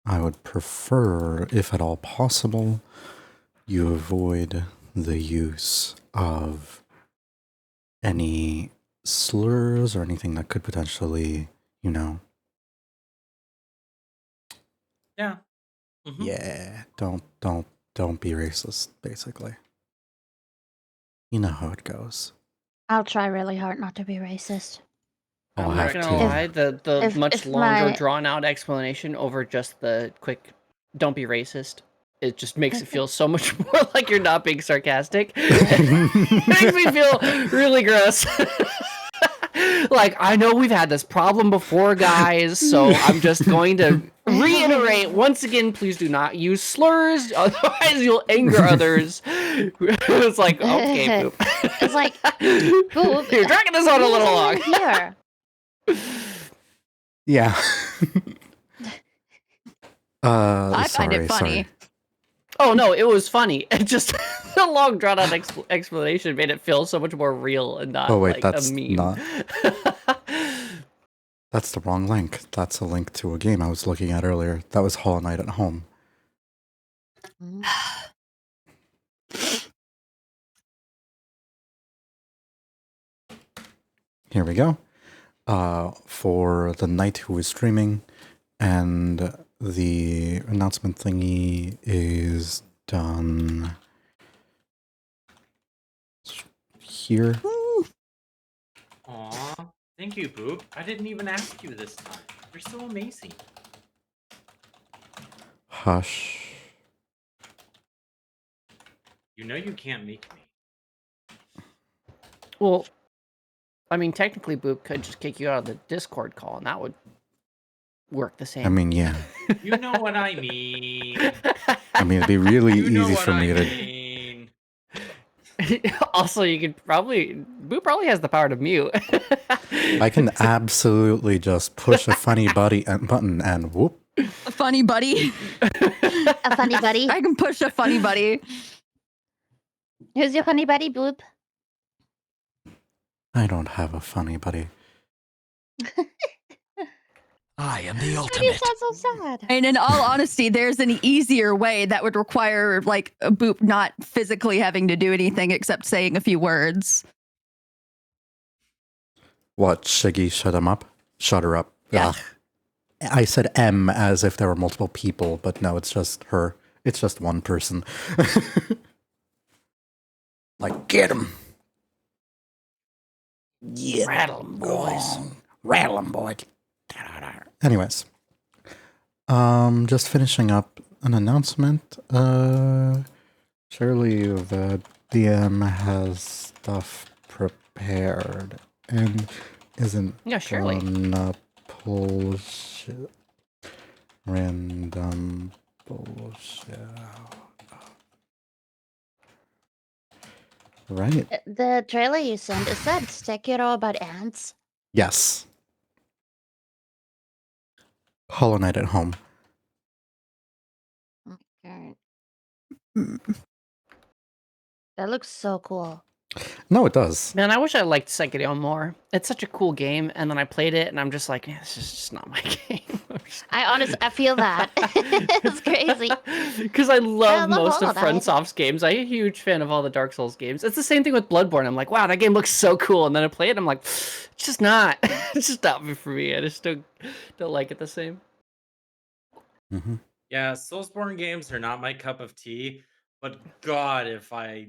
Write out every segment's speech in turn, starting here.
I would prefer, if at all possible, you avoid the use of any slurs or anything that could potentially, Yeah. yeah, don't be racist, basically. You know how it goes. I'll try really hard not to be racist. I'll I'm have not to. gonna lie, the much if longer my- drawn out explanation over just the quick "don't be racist," it just makes it feel so much more like you're not being sarcastic. It makes me feel really gross. Like, I know we've had this problem before, guys, so I'm just going to reiterate once again, please do not use slurs, otherwise you'll anger others. It's like, okay, Boop. It's like, Boop, You're dragging this on a little long. Here. Yeah. I find it funny. Sorry. Oh no, it was funny. It just the long drawn out explanation made it feel so much more real and not like that's a meme. not. That's the wrong link. That's a link to a game I was looking at earlier. That was Hollow Knight at Home. Here we go. For the knight who is streaming, and the announcement thingy is done here. Aw, thank you, Boop. I didn't even ask you this time. You're so amazing. Hush. You know you can't make me. Well, I mean, technically, Boop could just kick you out of the Discord call, and that would work the same. I mean, yeah. You know what I mean. I mean, it'd be really You know easy what for me I to. mean. Also, you could Boop probably has the power to mute. I can absolutely just push a funny button and whoop. A funny buddy. A funny buddy. I can push a funny buddy. Who's your funny buddy, Boop? I don't have a funny buddy. I am the You ultimate. sound so sad. And in all honesty, there's an easier way that would require like a Boop not physically having to do anything except saying a few words. What, Shiggy, shut him up? Shut her up. Yeah. Ugh. I said M as if there were multiple people, but no, it's just her. It's just one person. Like, get him. Yeah. Rattle 'em, boys. Rattle 'em, boys. Anyways. Just finishing up an announcement. Surely the DM has stuff prepared and isn't Yeah, surely. gonna pull shit. Random bullshit. Right. The trailer you sent, is that Sekiro about ants? Yes. Hollow Knight at Home. Okay. That looks so cool. No, it does. Man, I wish I liked Sekiro more. It's such a cool game, and then I played it, and I'm just like, this is just not my game. I feel that. It's crazy. Because I love love most all of of that. FromSoft's games. I'm a huge fan of all the Dark Souls games. It's the same thing with Bloodborne. I'm like, wow, that game looks so cool, and then I play it, and I'm like, it's just not. It's just not for me. I just don't like it the same. Mm-hmm. Yeah, Soulsborne games are not my cup of tea, but God, if I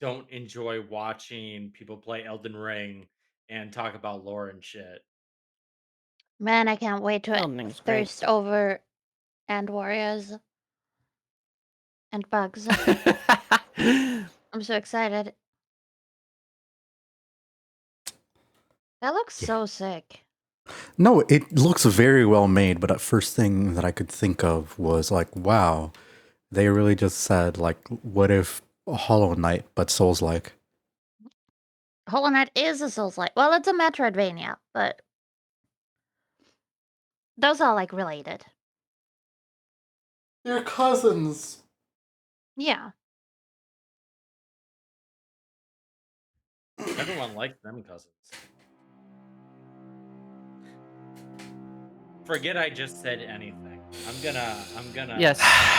don't enjoy watching people play Elden Ring and talk about lore and shit. Man, I can't wait to Elden Ring's great. thirst over Ant Warriors and bugs. I'm so excited. That looks so sick. No, it looks very well made, but at first thing that I could think of was like, wow, they really just said, like, what if Hollow Knight, but Souls-like? Hollow Knight is a Souls-like. Well, it's a Metroidvania, but those are like related. They're cousins. Yeah. Everyone likes them cousins. Forget I just said anything. I'm gonna. Yes,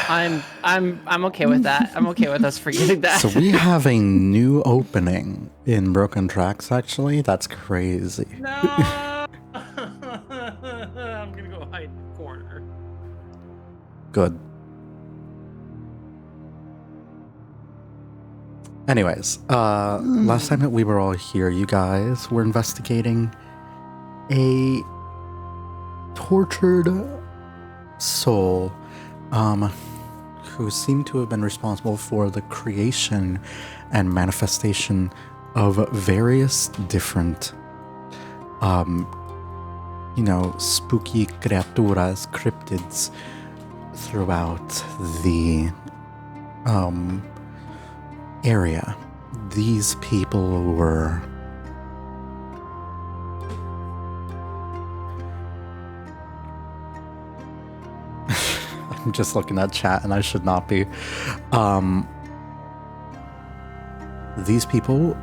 I'm okay with that. I'm okay with us forgetting that. So we have a new opening in Broken Tracks, actually. That's crazy. No. I'm gonna go hide in the corner. Good. Anyways, last time that we were all here, you guys were investigating a tortured soul who seemed to have been responsible for the creation and manifestation of various different spooky criaturas, cryptids throughout the area. These people were I'm just looking at chat and I should not be. These people,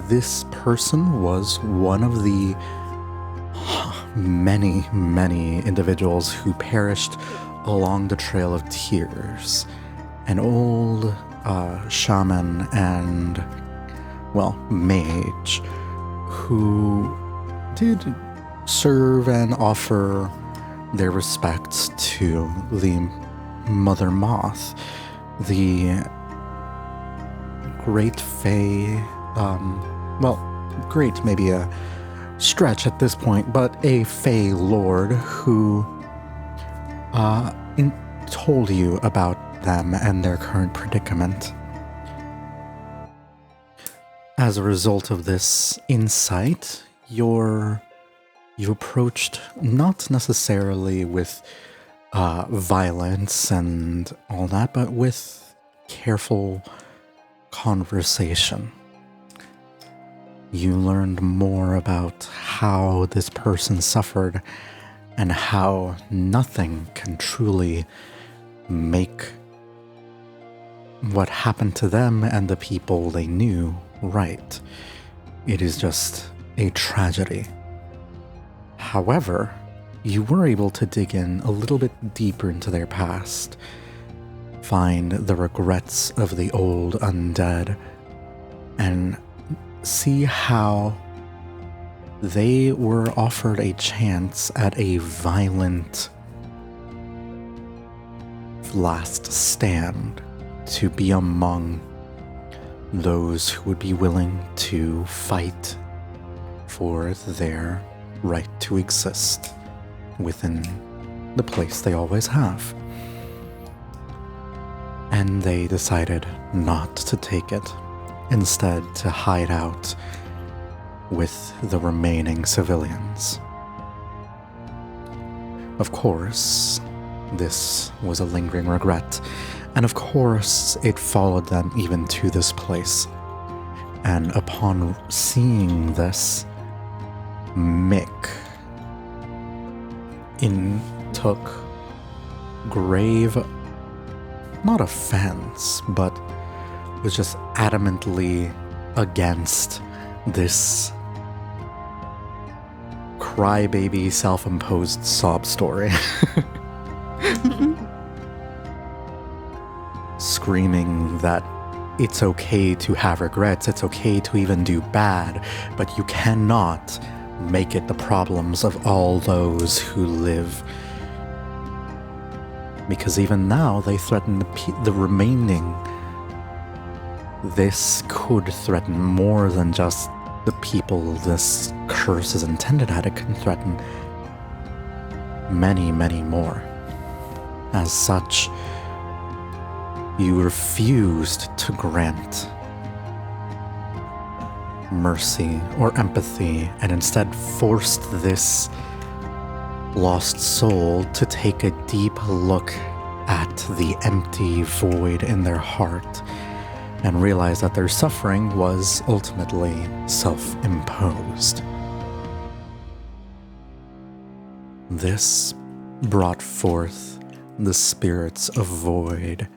this person was one of the many, many individuals who perished along the Trail of Tears. An old shaman and, well, mage who did serve and offer their respects to the Mother Moth, the great fae, great maybe a stretch at this point, but a fae lord who told you about them and their current predicament. As a result of this insight, you approached not necessarily with violence and all that, but with careful conversation. You learned more about how this person suffered and how nothing can truly make what happened to them and the people they knew right. It is just a tragedy. However, you were able to dig in a little bit deeper into their past, find the regrets of the old undead, and see how they were offered a chance at a violent last stand to be among those who would be willing to fight for their right to exist within the place they always have. And they decided not to take it, instead to hide out with the remaining civilians. Of course, this was a lingering regret, and of course it followed them even to this place. And upon seeing this, Mick took grave, not offense, but was just adamantly against this crybaby self-imposed sob story. Screaming that it's okay to have regrets, it's okay to even do bad, but you cannot make it the problems of all those who live. Because even now, they threaten the remaining. This could threaten more than just the people this curse is intended at. It can threaten many, many more. As such, you refused to grant mercy or empathy, and instead forced this lost soul to take a deep look at the empty void in their heart and realize that their suffering was ultimately self-imposed. This brought forth the spirits of void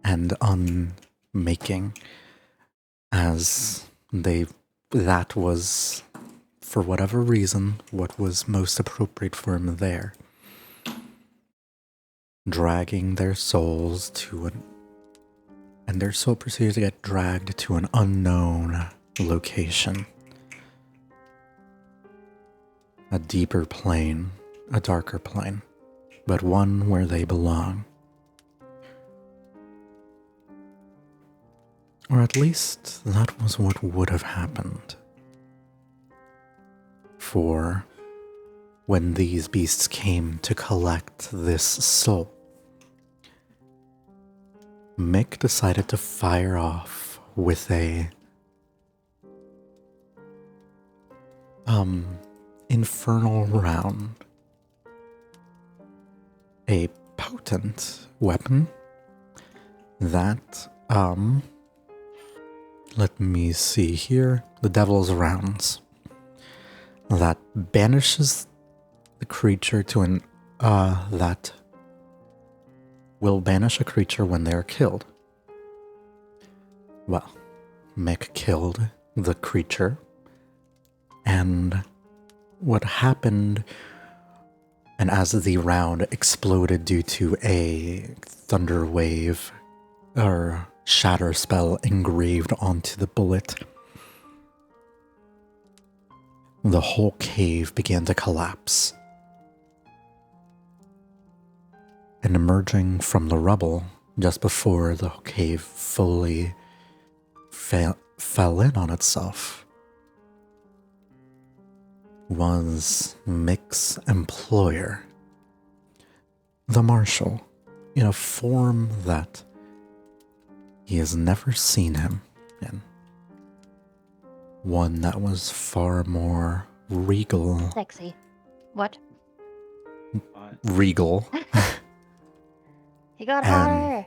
and unmaking, as that was, for whatever reason, what was most appropriate for him there. dragging their souls and their soul proceeds to get dragged to an unknown location. A deeper plane, a darker plane, but one where they belong. Or at least that was what would have happened. For when these beasts came to collect this soul, Mick decided to fire off with a infernal round. A potent weapon that let me see here. The Devil's Rounds. That banishes the creature to an that will banish a creature when they are killed. Well, Mick killed the creature, and what happened, and as the round exploded due to a thunder wave or shatter spell engraved onto the bullet, the whole cave began to collapse. And emerging from the rubble just before the cave fully fell in on itself was Mick's employer, the Marshal, in a form that he has never seen him in. One that was far more regal. Sexy. What? Regal. He got And- hotter.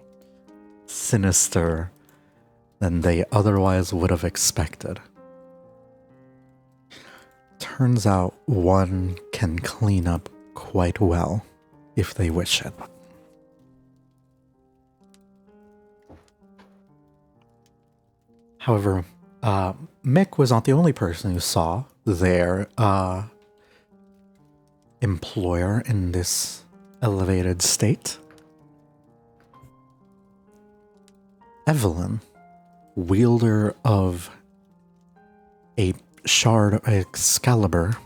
Sinister than they otherwise would have expected. Turns out one can clean up quite well if they wish it. However, Mick was not the only person who saw their employer in this elevated state. Evelyn, wielder of a shard of Excalibur,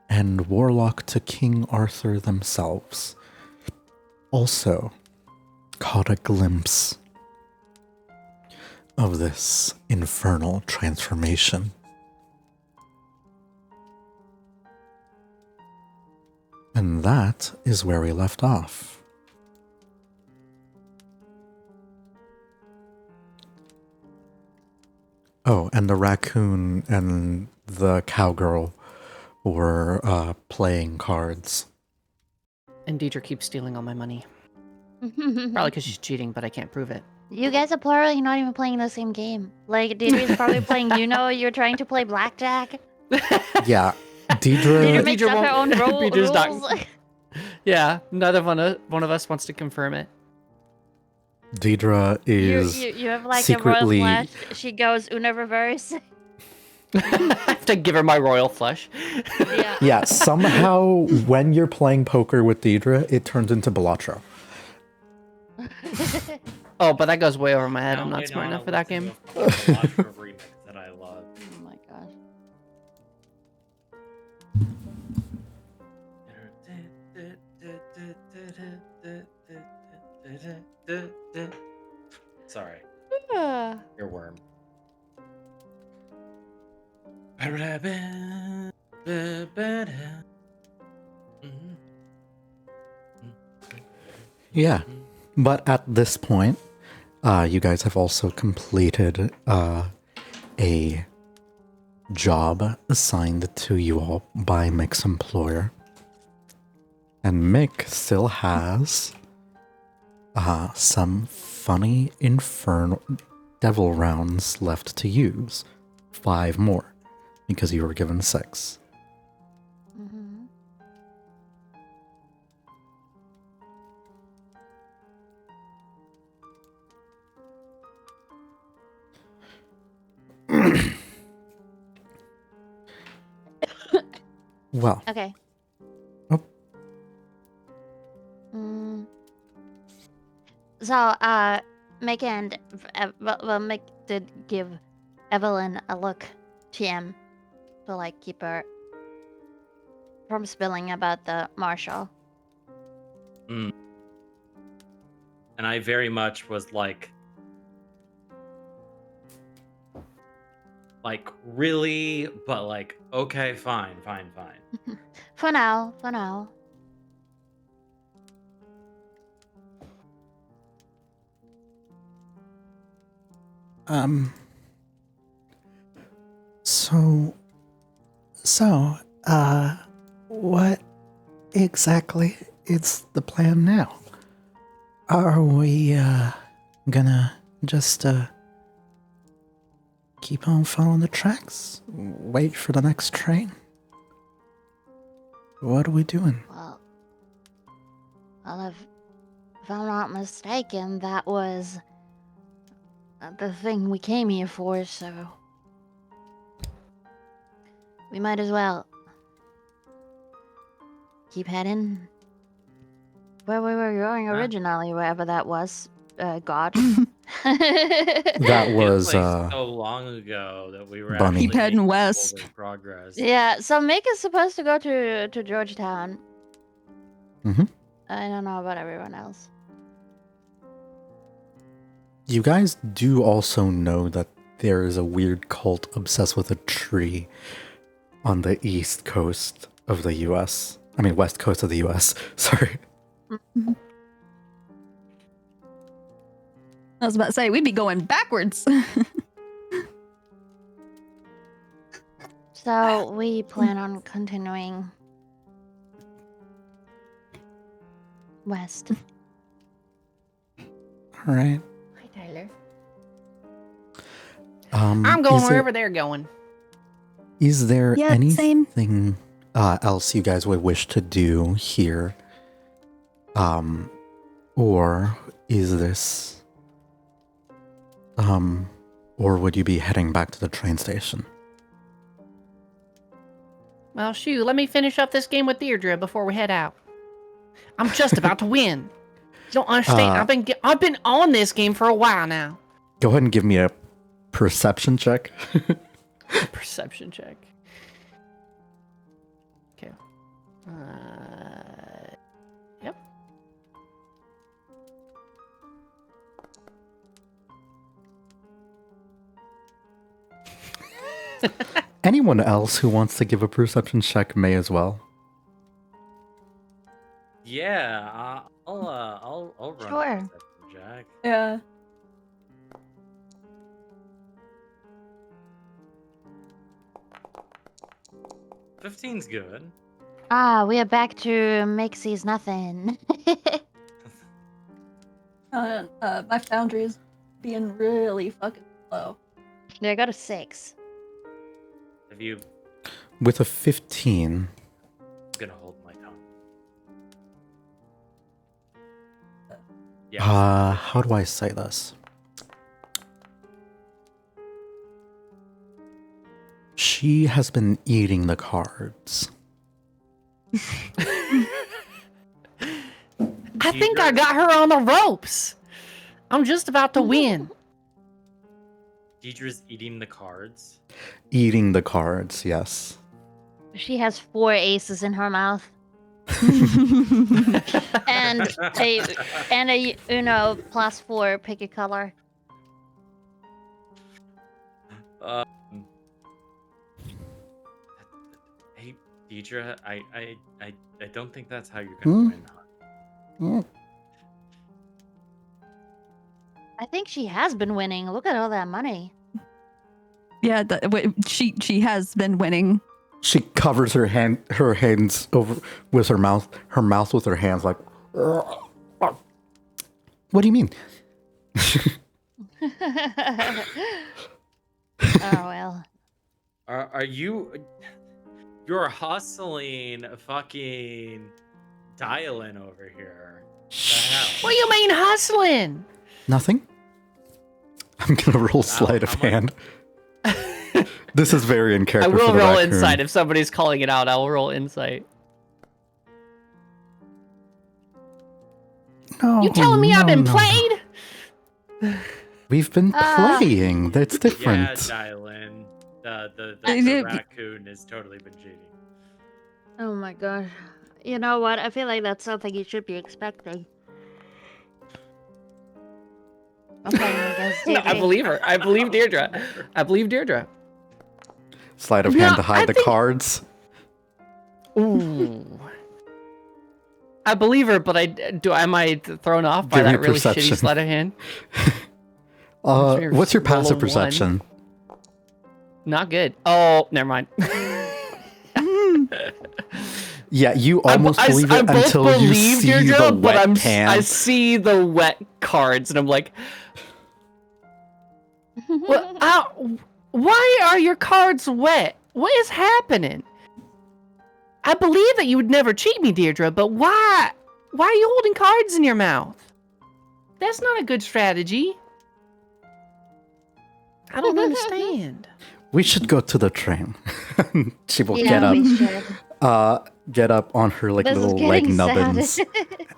and warlock to King Arthur themselves, also caught a glimpse of this infernal transformation. And that is where we left off. Oh, and the raccoon and the cowgirl were playing cards. And Deidre keeps stealing all my money. Probably because she's cheating, but I can't prove it. You guys are probably not even playing the same game. Like, Deidre's probably playing you're trying to play blackjack. Yeah, Deidre Deidre. makes Deidre up her own won't- Deidre's not- rules. Yeah, neither one of us wants to confirm it. Deidre is You have like secretly- a royal flush. She goes Una reverse. I have to give her my royal flush. Yeah. yeah. Somehow, when you're playing poker with Deidre, it turns into Balatro. Oh, but that goes way over my head. I'm Now not smart Inanna enough for that listens game. to a fucking Electro remix that I love. Oh my gosh. Sorry, Ah. earworm. Yeah, but at this point, you guys have also completed a job assigned to you all by Mick's employer. And Mick still has some funny infernal devil rounds left to use. 5 more, because you were given 6. Mhm. Well, Okay. Oh. Mm. So, Mick and Mick did give Evelyn a look, TM, to like keep her from spilling about the Marshall. And I very much was like, really? But like, okay, fine. For now. What exactly is the plan now? Are we, gonna just, keep on following the tracks? Wait for the next train? What are we doing? Well, if I'm not mistaken, that was the thing we came here for, so we might as well keep heading where we were going originally, wherever that was. God. That Feels was, like so long ago that we were Bunny. actually Keep heading making west. forward progress. Yeah, so Mick is supposed to go to Georgetown. Mhm. I don't know about everyone else. You guys do also know that there is a weird cult obsessed with a tree on the east coast of the US. I mean, west coast of the US. Sorry. I was about to say, we'd be going backwards. So we plan on continuing west. All right. Hi, Tyler. is I'm going there- wherever they're going. Is there Yeah, same. anything else you guys would wish to do here? Or is this... or would you be heading back to the train station? Well, shoot, let me finish up this game with Deirdre before we head out. I'm just about to win. You don't understand. I've been on this game for a while now. Go ahead and give me a perception check. Perception check. Okay. Yep. Anyone else who wants to give a perception check may as well. Yeah, I'll run a Sure. perception check. Yeah. $15's good. Ah, we are back to Mick sees nothing. My foundry is being really fucking slow. There, go to 6. Have you With a 15, gonna hold my tongue? Yeah. how do I say this? She has been eating the cards. I think I got her on the ropes. I'm just about to win. Deidre's eating the cards. Eating the cards, yes. She has 4 aces in her mouth. And a Uno +4, pick a color. Hey, Deidre, I don't think that's how you're gonna win. Mm. I think she has been winning. Look at all that money. Yeah, she has been winning. She covers her hands over with her mouth with her hands like, what do you mean? Oh well. Are you? You're hustling, fucking dialing over here. The hell? What do you mean hustling? Nothing? I'm gonna roll sleight of how much- hand. This is very in I character. will for the roll raccoon. insight. If somebody's calling it out, I will roll insight. No, You telling me I've been no. played? We've been Ah. playing. That's Yeah, different. Dylan. The did- raccoon has totally been cheating. Oh my god. You know what? I feel like that's something you should be expecting. Okay, against No, I Deirdre. believe her. I believe Deirdre. I believe Deirdre. Sleight of No, hand to I hide the think- cards. Ooh. I believe her, but am I thrown off by Give me that really perception. shitty sleight of hand? Let's What's your roll a passive one. perception? Not good. Oh, never mind. Yeah, you almost believe it I both until you believe see Deirdre, the but wet pan. I see the wet cards, and I'm like, why are your cards wet? What is happening? I believe that you would never cheat me, Deirdre, but why? Why are you holding cards in your mouth? That's not a good strategy. I don't understand. We should go to the train. She will Yeah, we should. get up on her like This is little leg getting sad. nubbins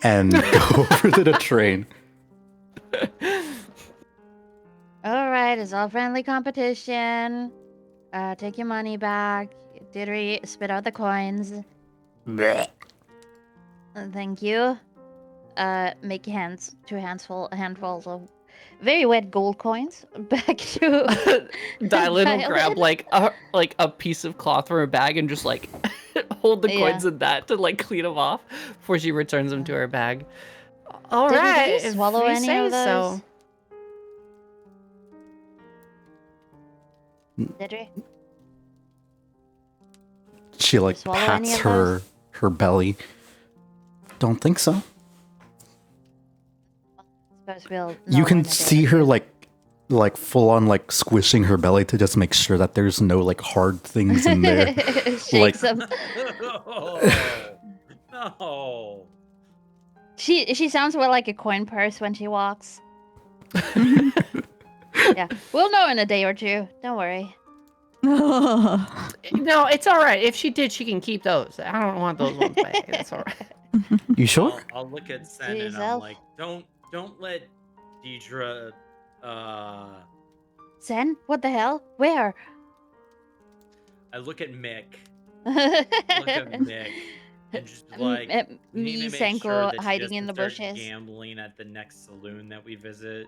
and go over to the train. Alright, it's all friendly competition. Take your money back. Didry, spit out the coins. Thank you. Make handfuls of very wet gold coins back to Dylan will grab Dylan. like a piece of cloth from her bag and just like hold the Yeah. coins in that to like clean them off before she returns them to her bag. All Did right, you if swallow you any say of those? so. Didry? She like swallow any pats of her belly. Don't think so. Suppose we'll You know can in a day see or her two. like full on like squishing her belly to just make sure that there's no like hard things in there. Shakes them. No. She sounds more like a coin purse when she walks. Yeah, we'll know in a day or two. Don't worry. No, it's all right. If she did, she can keep those. I don't want those ones back. That's all right. You sure? I'll look at Sen To and I'm yourself. like, don't let Deidre Sen? What the hell? Where? I look at Mick. Look at Mick. And just be like, we need Me, to make sure Senko that she hiding in the doesn't start bushes. gambling at the next saloon that we visit.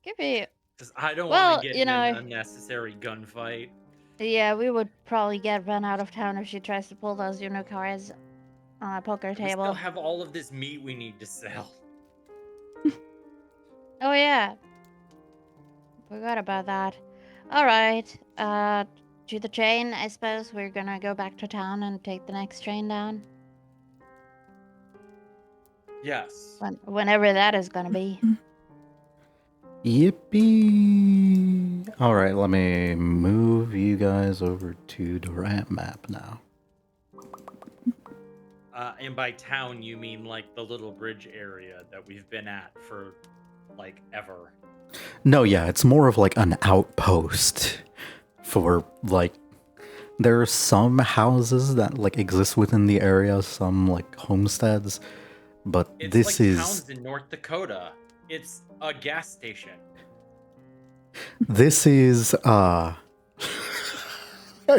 Could be. Because I don't Well, want to get you in an know- unnecessary gunfight. Yeah, we would probably get run out of town if she tries to pull those Uno cards on a poker We still table. have all of this meat we need to sell. Oh yeah. Forgot about that. Alright. To the train, I suppose we're gonna go back to town and take the next train down. Yes. Whenever that is gonna be. Yippee! All right, let me move you guys over to the ramp map now. And by town, you mean like the little bridge area that we've been at for like ever. No, yeah, it's more of like an outpost for like there are some houses that like exist within the area, some like homesteads, but It's this like is towns in North Dakota. It's a gas station. this is I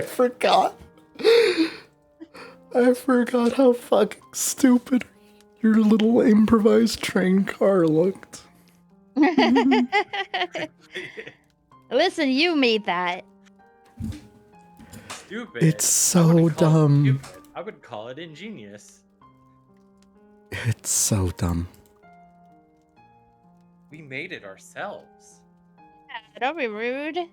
forgot. I forgot how fucking stupid your little improvised train car looked. Listen, you made that. Stupid. It's I wouldn't so call it dumb. stupid. I would call it ingenious. It's so dumb. We made it ourselves. Don't be rude. You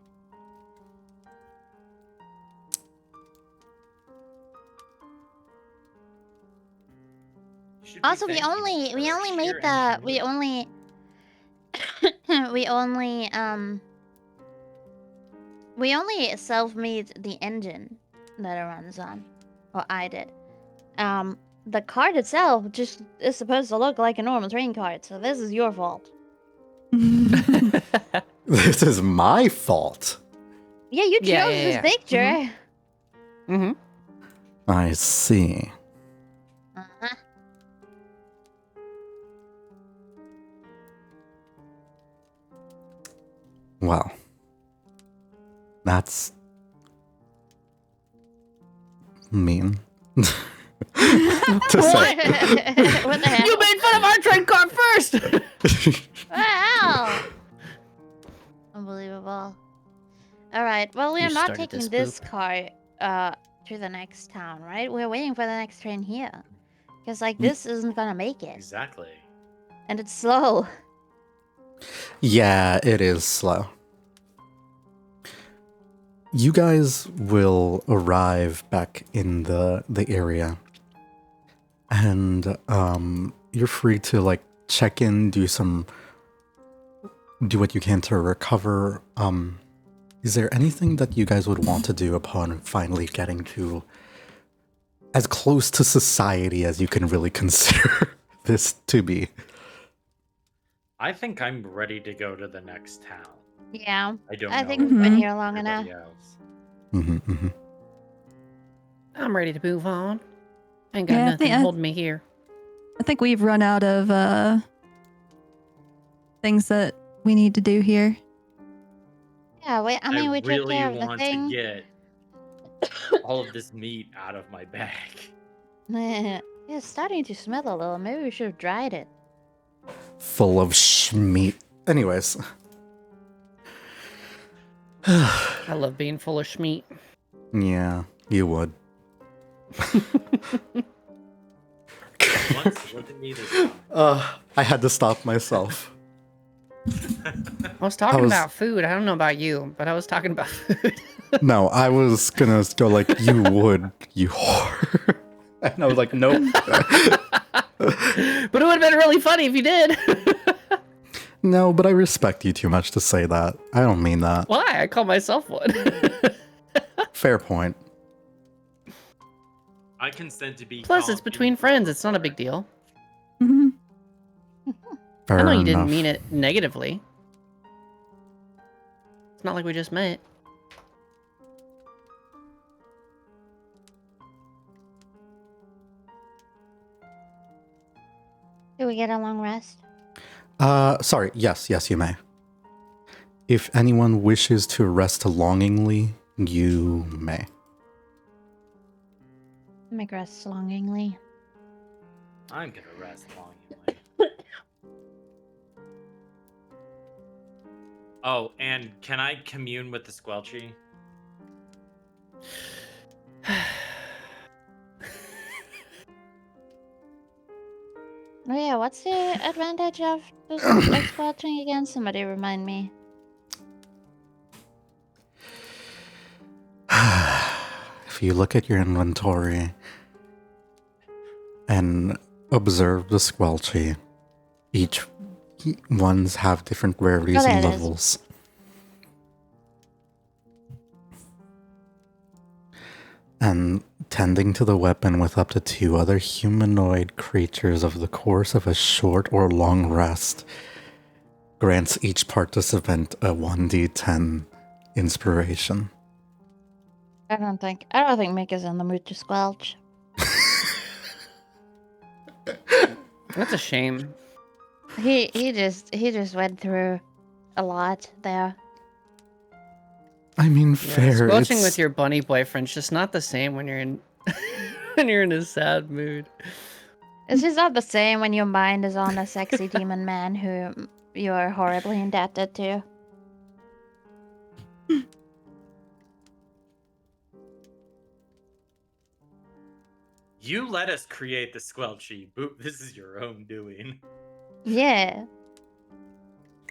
should be Also, we thanking only us for our made sheer the ingenuity. we only self-made the engine that it runs on. Or I did. The card itself just is supposed to look like a normal train card, so this is your fault. This is my fault. Yeah, you chose Yeah, this yeah. picture. Mm-hmm. I see. Uh-huh. Well, that's mean to say. What the hell? You made fun of our trade card first. Wow! Unbelievable. All right. Well, we You are not started taking this, this car to the next town, right? We're waiting for the next train here. Because, like, this isn't gonna make it. Exactly. And it's slow. Yeah, it is slow. You guys will arrive back in the area, and you're free to like check in, do what you can to recover. Is there anything that you guys would want to do upon finally getting to as close to society as you can really consider this to be? I think I'm ready to go to the next town. Yeah. I don't I know think we've been Mhm. here long enough. everybody else. Mm-hmm. I'm ready to move on. Ain't got Yeah, I nothing think I- holding me here. I think we've run out of things that we need to do here. Yeah, I mean, we took really care of the want thing. to get all of this meat out of my bag. It's starting to smell a little. Maybe we should have dried it. Full of schmeat. Anyways. I love being full of schmeat. Yeah, you would. What did meat is I had to stop myself. I was talking was- about food. I don't know about you, but I was talking about food. No, I was gonna go like, you would, you whore. And I was like, nope. But it would have been really funny if you did. No, but I respect you too much to say that. I don't mean that. Why? I call myself one. Fair point. I consent to be. Plus, called it's between meat friends. It's not a whore. big deal. hmm Fair I know you enough. didn't mean it negatively. It's not like we just met. Do we get a long rest? Sorry. Yes, you may. If anyone wishes to rest longingly, you may. Make rest longingly. I'm gonna rest longingly. Oh, and can I commune with the Squelchy? Oh yeah, what's the advantage of this squelching again? Somebody remind me. If you look at your inventory and observe the Squelchy, each ones have different rarities there and it is. levels. And tending to the weapon with up to 2 other humanoid creatures over the course of a short or long rest grants each participant a 1d10 inspiration. I don't think Mick is in the mood to squelch. That's a shame. He just went through a lot there. I mean, Yeah, fair. squelching it's- with your bunny boyfriend's just not the same when you're in when you're in a sad mood. It's just not the same when your mind is on a sexy demon man who you are horribly indebted to. You let us create the Squelchy. Boop, this is your own doing. Yeah.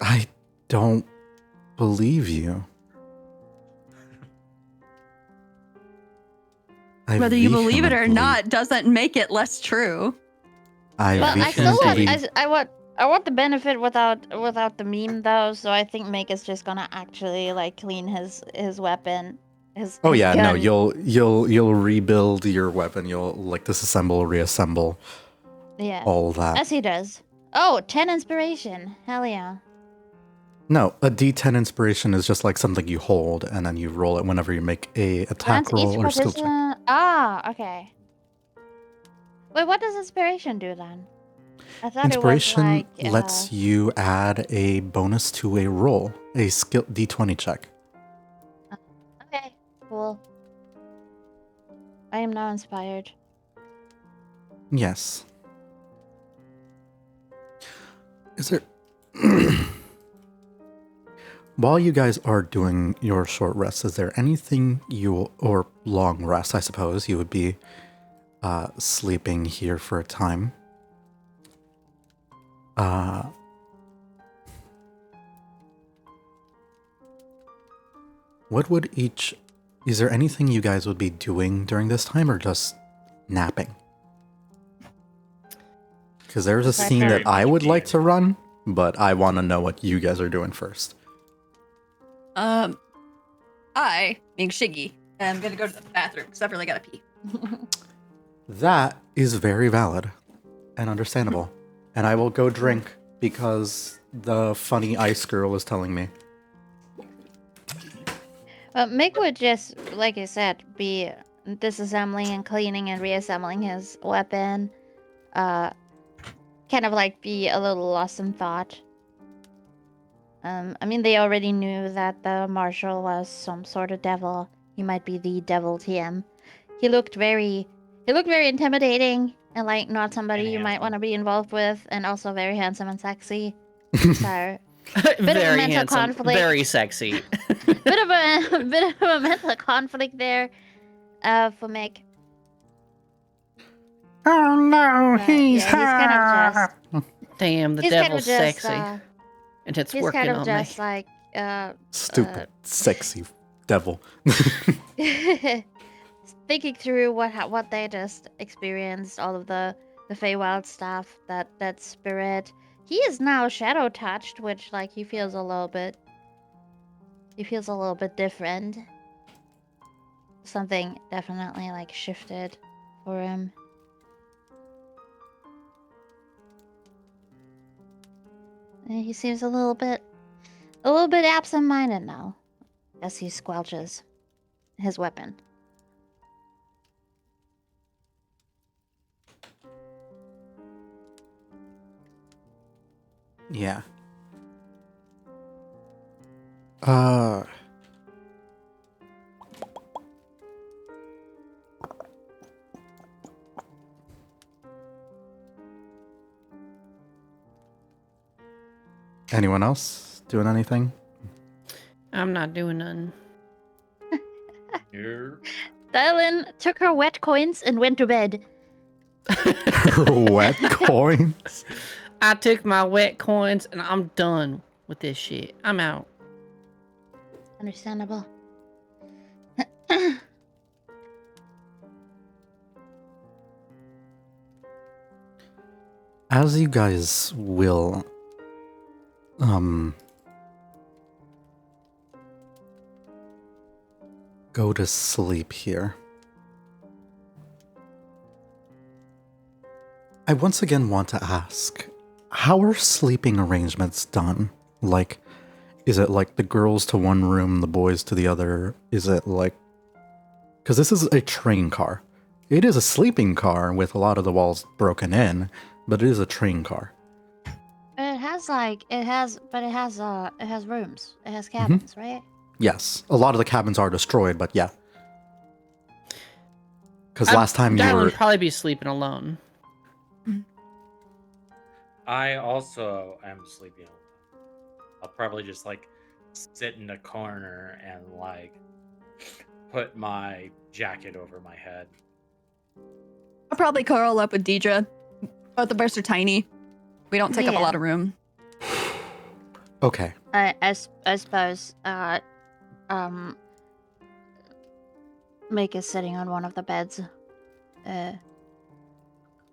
I don't believe you. I Whether you believe it or vehemently- not doesn't make it less true. I But I still want vehemently- I want the benefit without the meme though, so I think Mick is just gonna actually like clean his weapon. Oh his yeah, no, gun. you'll rebuild your weapon. You'll like disassemble, reassemble, Yeah. all that. As he does. Oh, 10 inspiration. Hell yeah. No, a D10 inspiration is just like something you hold and then you roll it whenever you make a attack Grants roll each or skill check. participant. Ah, okay. Wait, what does inspiration do then? I thought Inspiration it was like lets you add a bonus to a roll a skill D20 check. Okay, cool. I am now inspired. Yes. Is there... While you guys are doing your short rest, is there anything or long rest, I suppose, you would be sleeping here for a time? What would each... Is there anything you guys would be doing during this time, or just napping? Because there's a scene Very that I much would like game. to run, but I want to know what you guys are doing first. I, being Shiggy, am gonna go to the bathroom because I've really got to pee. That is very valid and understandable. And I will go drink because the funny ice girl is telling me. Well, Mick would just, like I said, be disassembling and cleaning and reassembling his weapon. Kind of like be a little lost in thought. I mean, they already knew that the marshal was some sort of devil. He might be the devil TM. He looked very intimidating and like not somebody And you might handsome. want to be involved with, and also very handsome and sexy. So Very mental handsome, conflict. very sexy. bit of a mental conflict there, for Mick. Oh no, he's kind of Damn, the he's kind of devil's just, sexy, and it's he's working kind of on just me. like Stupid, sexy devil. thinking through what they just experienced, all of the Feywild stuff, that spirit. He is now shadow touched, which like he feels a little bit different. Something definitely like shifted for him. And he seems a little bit absent-minded now as he squelches his weapon. Yeah. Anyone else doing anything? I'm not doing nothing. Here. Dylan took her wet coins and went to bed. Wet coins? I took my wet coins and I'm done with this shit. I'm out. Understandable. As you guys will, go to sleep here. I once again want to ask, how are sleeping arrangements done? Like, is it like the girls to one room, the boys to the other? Is it like... Because this is a train car. It is a sleeping car with a lot of the walls broken in, but it is a train car. It has rooms. It has cabins, right? Yes, a lot of the cabins are destroyed, but yeah. Because last time you Dylan were... would probably be sleeping alone. I also am sleeping alone. I'll probably just like sit in a corner and like put my jacket over my head. I'll probably curl up with Deidre. Both of us are tiny. We don't take up a Yeah. lot of room. Okay. I suppose. Mick is sitting on one of the beds.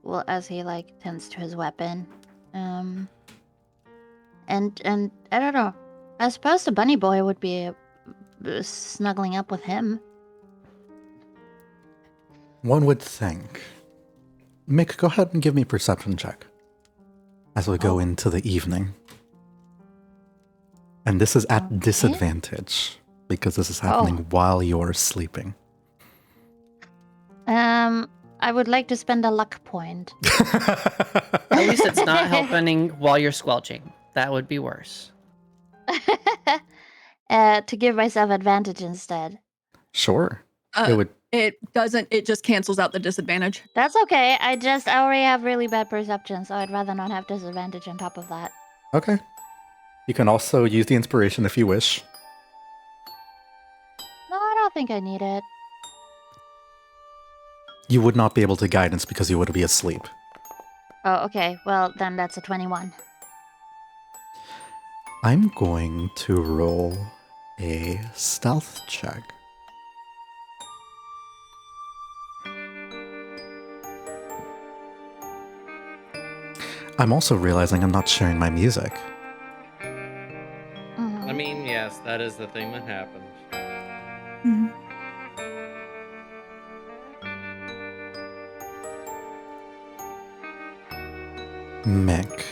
Well, as he like tends to his weapon. And I don't know. I suppose the bunny boy would be snuggling up with him. One would think. Mick, go ahead and give me a perception check. As we go into the evening. And this is at Okay. disadvantage. Because this is happening while you're sleeping. I would like to spend a luck point. At least it's not happening while you're squelching. That would be worse. to give myself advantage instead. Sure. Uh, It would. It doesn't. It just cancels out the disadvantage. That's okay. I already have really bad perception, so I'd rather not have disadvantage on top of that. Okay. You can also use the inspiration if you wish. No, I don't think I need it. You would not be able to guidance because you would be asleep. Oh, okay. Well, then that's a 21. I'm going to roll a stealth check. I'm also realizing I'm not sharing my music. Mhm. I mean, yes, that is the thing that happens. Mhm. Mick,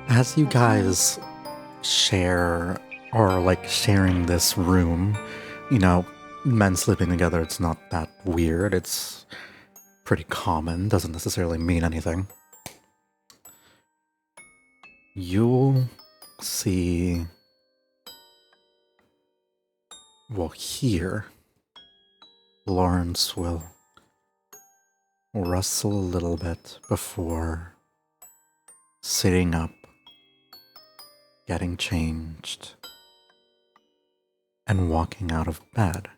as you What's that? guys share or like sharing this room, you know, men sleeping together, it's not that weird. It's pretty common, doesn't necessarily mean anything. You'll see, well, here, Lawrence will rustle a little bit before sitting up, getting changed, and walking out of bed.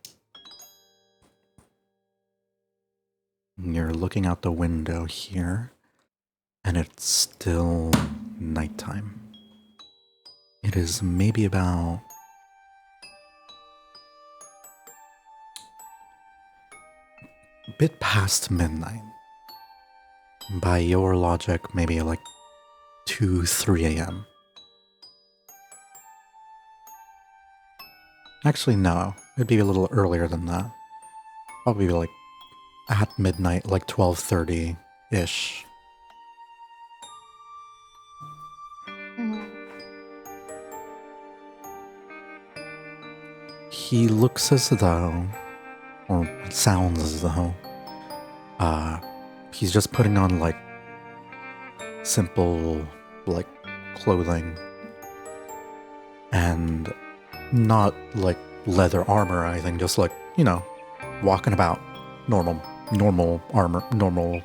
You're looking out the window here, and it's still nighttime. It is maybe about a bit past midnight. By your logic, maybe like 2, 3 a.m. Actually, no. It'd be a little earlier than that. Probably like at midnight, like 12:30-ish. Mhm. He looks as though, or it sounds as though, he's just putting on like simple, like clothing and not like leather armor or anything, just like, you know, walking about normal armor, normal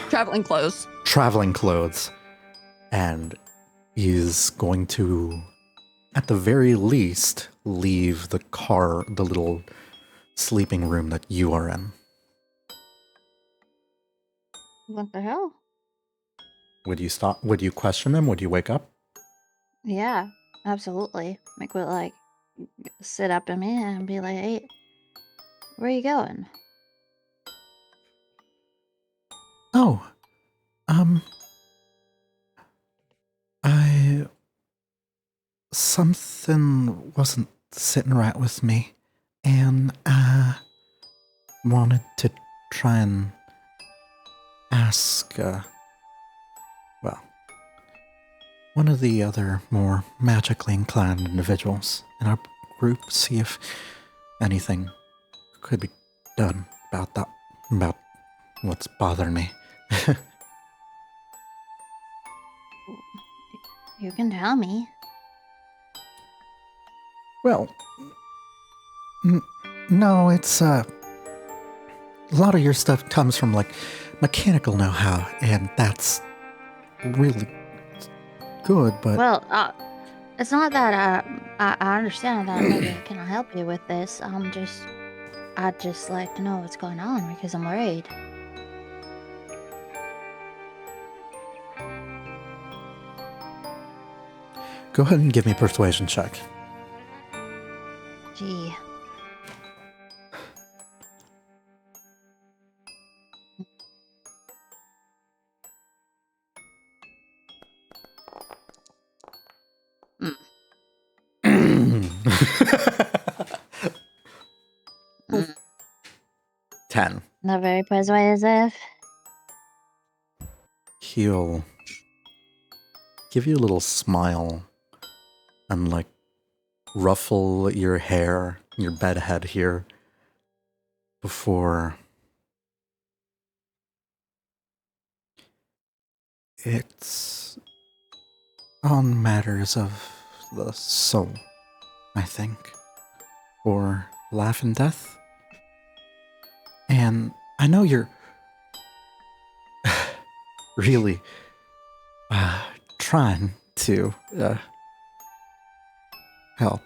Traveling clothes. traveling clothes. And he's going to, at the very least, leave the car, the little sleeping room that you are in. What the hell? Would you stop? Would you question him? Would you wake up? Yeah, absolutely. Mick would like sit up to me and be like, "Hey, where are you going?" Oh, um, I something wasn't sitting right with me, and I wanted to try and ask, well, one of the other more magically inclined individuals in our group, see if anything could be done about that, about what's bothering me. You can tell me. Well, no, it's a lot of your stuff comes from like mechanical know-how, and that's really good. But Well, it's not that I understand that maybe I cannot help you with this. I'd just like to know what's going on because I'm worried. go ahead and give me a persuasion check. Gee. Mm, 10. not very persuasive. He'll give you a little smile and like ruffle your hair, your bed head here, before it's on matters of the soul, I think, or life and death. And I know you're really trying to help,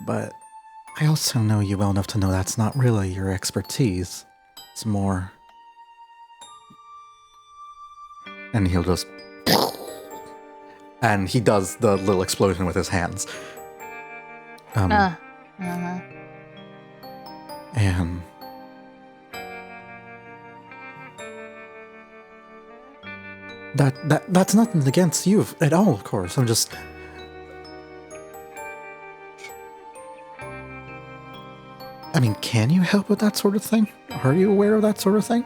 but I also know you well enough to know that's not really your expertise. It's more. And he'll just. And he does the little explosion with his hands. Uh-huh. And that's nothing against you at all, of course. I'm just. I mean, can you help with that sort of thing? Are you aware of that sort of thing?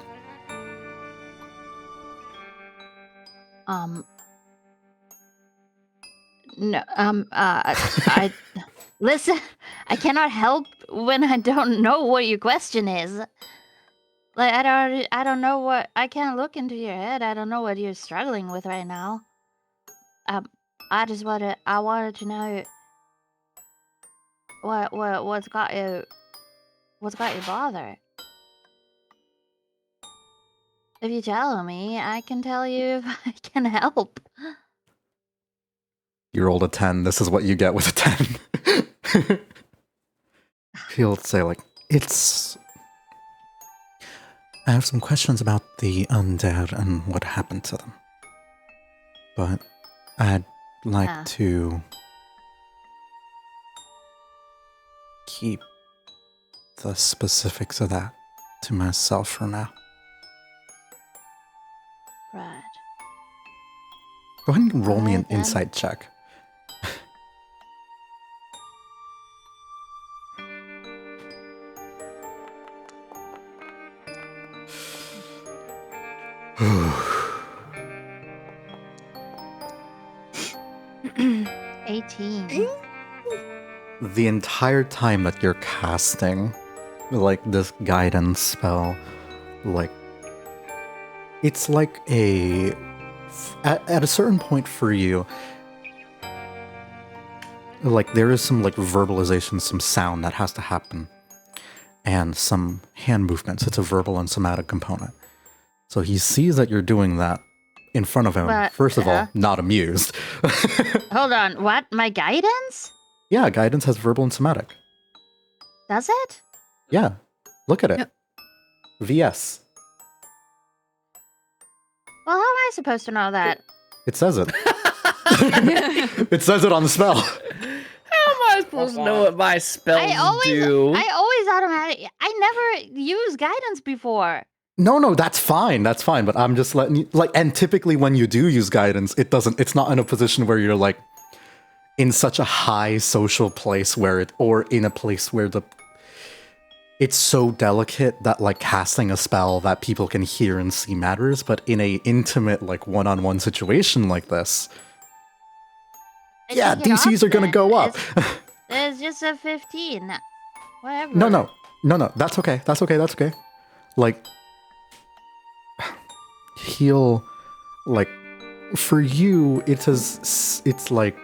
No, I listen. I cannot help when I don't know what your question is. Like I don't know what. I can't look into your head. I don't know what you're struggling with right now. I wanted to know what's got you bothered. If you tell me, I can tell you if I can help. You rolled a 10. This is what you get with a 10. He'll say, like, I have some questions about the undead and what happened to them. But I'd like to keep the specifics of that to myself for now. Right. Go ahead and roll me an Alright, then. insight check. The entire time that you're casting, like, this guidance spell, like, it's like at a certain point for you, like, there is some, like, verbalization, some sound that has to happen, and some hand movements. It's a verbal and somatic component. So he sees that you're doing that in front of him. But, First of all, not amused. Hold on. What? My guidance? Yeah, guidance has verbal and somatic. Does it? Yeah, look at it. Yep. VS. Well, how am I supposed to know that? It says it. It says it on the spell. How am I supposed to know what my spells I do? always automatic. I never used guidance before. No, that's fine. That's fine. But I'm just letting you, like, and typically when you do use guidance, it's not in a position where you're, like, in such a high social place or in a place where it's so delicate that, like, casting a spell that people can hear and see matters. But in a intimate, like, one-on-one situation like this, yeah, Take it off DCs are gonna then. go up. It's just a 15. Whatever. No, that's okay. Like, he'll, like, for you, it's like,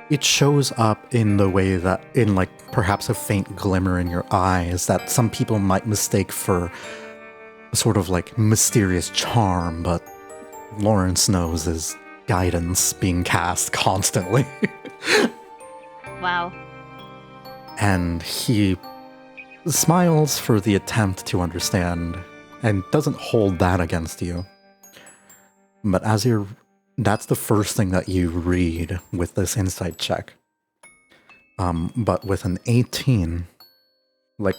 it shows up in the way that, in, like, perhaps a faint glimmer in your eyes that some people might mistake for sort of, like, mysterious charm, but Lawrence knows is guidance being cast constantly. Wow. And he smiles for the attempt to understand and doesn't hold that against you. But that's the first thing that you read with this insight check. But with an 18, like,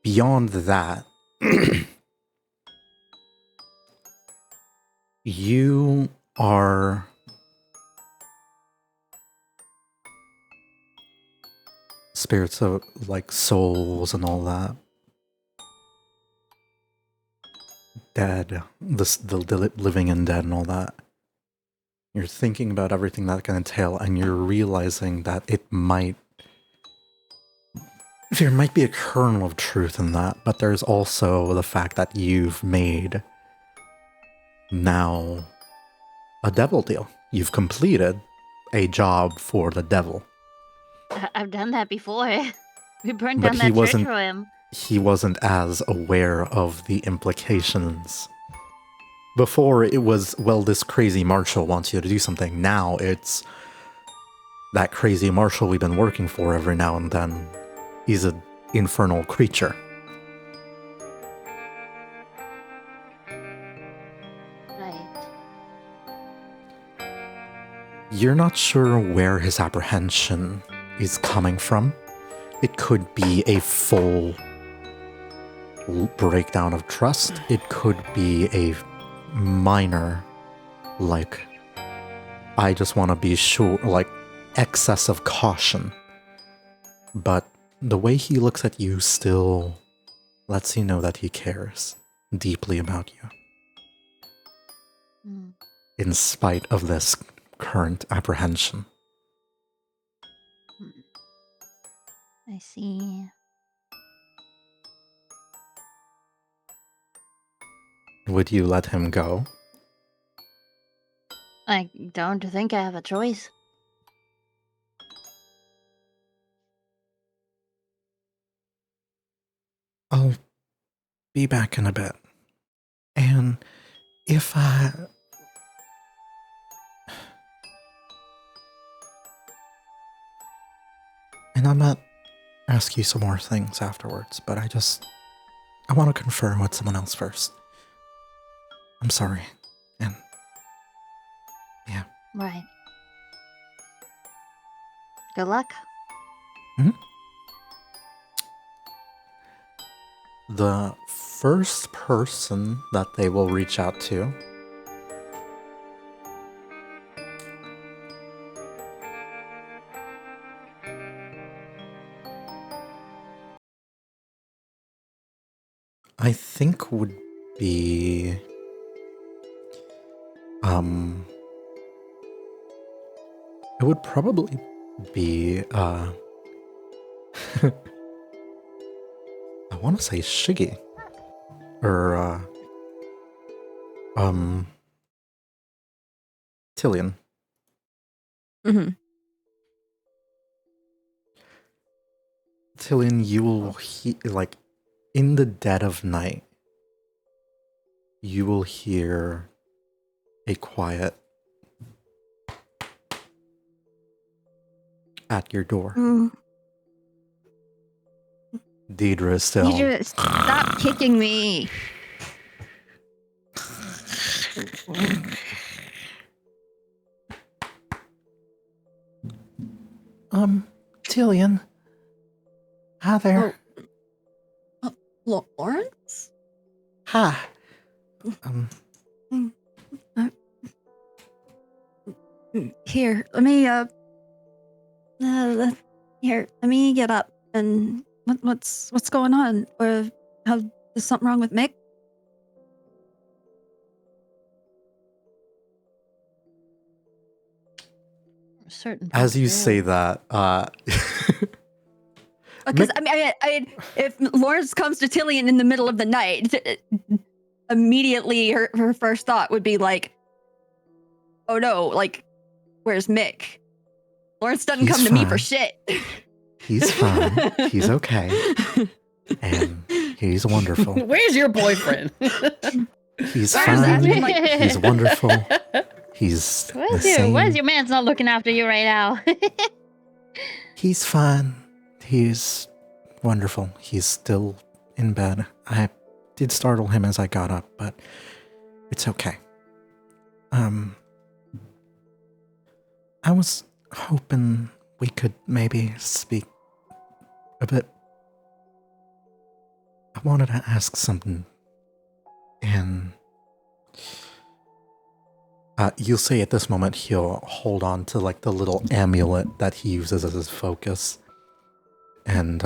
beyond that, you are spirits of, like, souls and all that. Dead, the living and dead and all that. You're thinking about everything that can entail, and you're realizing that there might be a kernel of truth in that, but there's also the fact that you've made now a devil deal. You've completed a job for the devil. I've done that before. We burned But down he that church wasn't- for him. He wasn't as aware of the implications. Before it was, well, this crazy marshal wants you to do something. Now it's that crazy marshal we've been working for every now and then. He's an infernal creature. Right. You're not sure where his apprehension is coming from. It could be a full breakdown of trust. It could be a minor, like, I just want to be sure, like, excess of caution. But the way he looks at you still lets you know that he cares deeply about you, Hmm. in spite of this current apprehension. I see. Would you let him go? I don't think I have a choice. I'll be back in a bit. And if I... And I might ask you some more things afterwards, but I want to confer with someone else first. I'm sorry. And Right. Good luck. the first person that they will reach out to I think would be it would probably be I want to say Shiggy or Tillian. Mm-hmm. Tillian, you will like in the dead of night, you will hear a quiet at your door. Deidre is still. You just stop kicking me. Tillian. Hi there. Lawrence? Hi. Here, let me here, let me get up. And what's going on? Or is something wrong with Mick? Certain. As you things say will. that, Because Mick- I mean, if Lawrence comes to Tillian in the middle of the night, immediately her first thought would be like, "Oh no, like, where's Mick?" Lawrence doesn't He's come to me for fine. shit. he's fine. He's okay. And he's wonderful. Where's your boyfriend? He's Where's fine. that? Like- He's wonderful. He's the Where's same. your man's not looking after you right now? He's fine. He's wonderful. He's still in bed. I did startle him as I got up, but it's okay. I was hoping we could maybe speak a bit. I wanted to ask something. And you'll see at this moment he'll hold on to like the little amulet that he uses as his focus and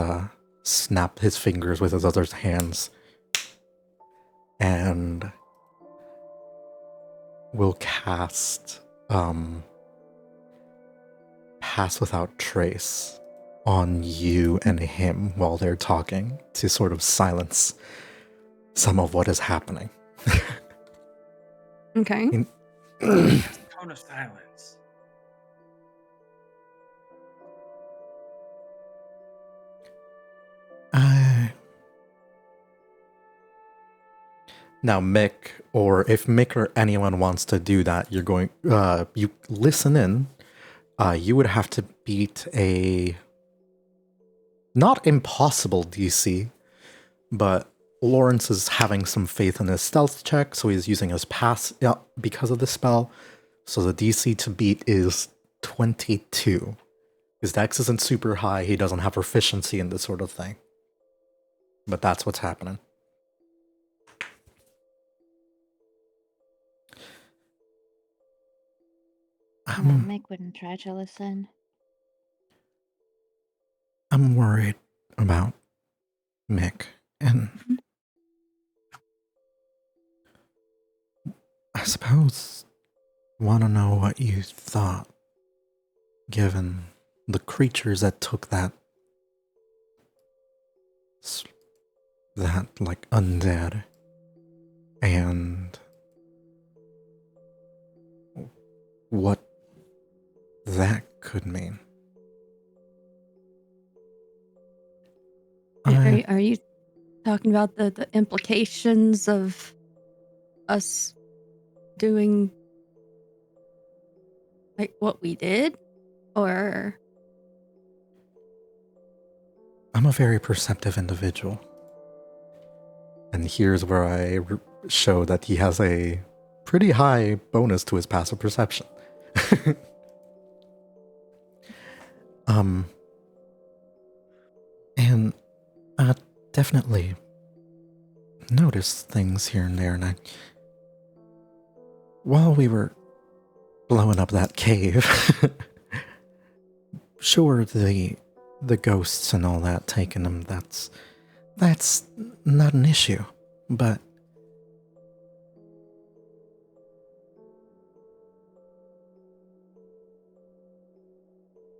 snap his fingers with his other hands and will cast Pass Without Trace on you and him while they're talking to sort of silence some of what is happening. Okay. Cone of silence. Now, Mick, or if Mick or anyone wants to do that, you're going. You listen in. You would have to beat a not impossible DC, but Lawrence is having some faith in his stealth check, so he's using his pass because of the spell. So the DC to beat is 22. His dex isn't super high. He doesn't have proficiency in this sort of thing. But that's what's happening. Mick wouldn't try to listen. I'm worried about Mick, and I suppose want to know what you thought, given the creatures that took that like undead, and what that could mean. Are you talking about the implications of us doing like what we did? Or I'm a very perceptive individual. And here's where I show that he has a pretty high bonus to his passive perception. And I definitely noticed things here and there, and while we were blowing up that cave, sure, the ghosts and all that taking them, that's not an issue, but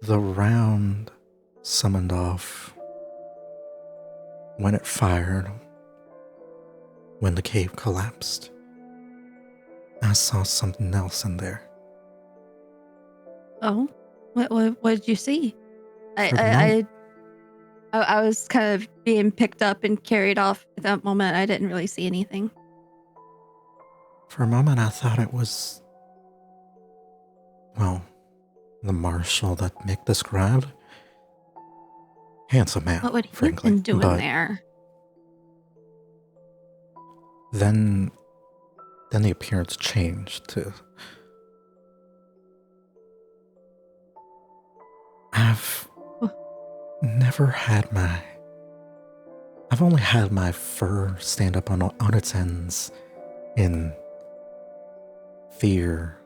the round summoned off when it fired, when the cave collapsed. I saw something else in there. oh, what did you see? For the I was kind of being picked up and carried off at that moment. I didn't really see anything. For a moment, I thought it was, well, the marshal that Mick described. Handsome man, What would he frankly. been doing but there? Then the appearance changed to... I've never had my... I've only had my fur stand up on its ends in fear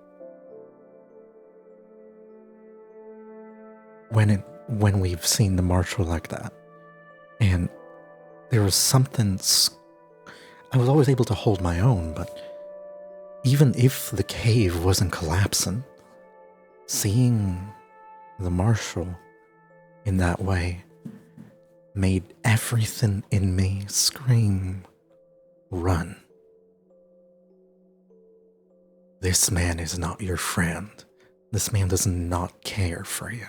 when we've seen the marshal like that. And there was something... I was always able to hold my own, but even if the cave wasn't collapsing, seeing the marshal in that way made everything in me scream, run. This man is not your friend. This man does not care for you.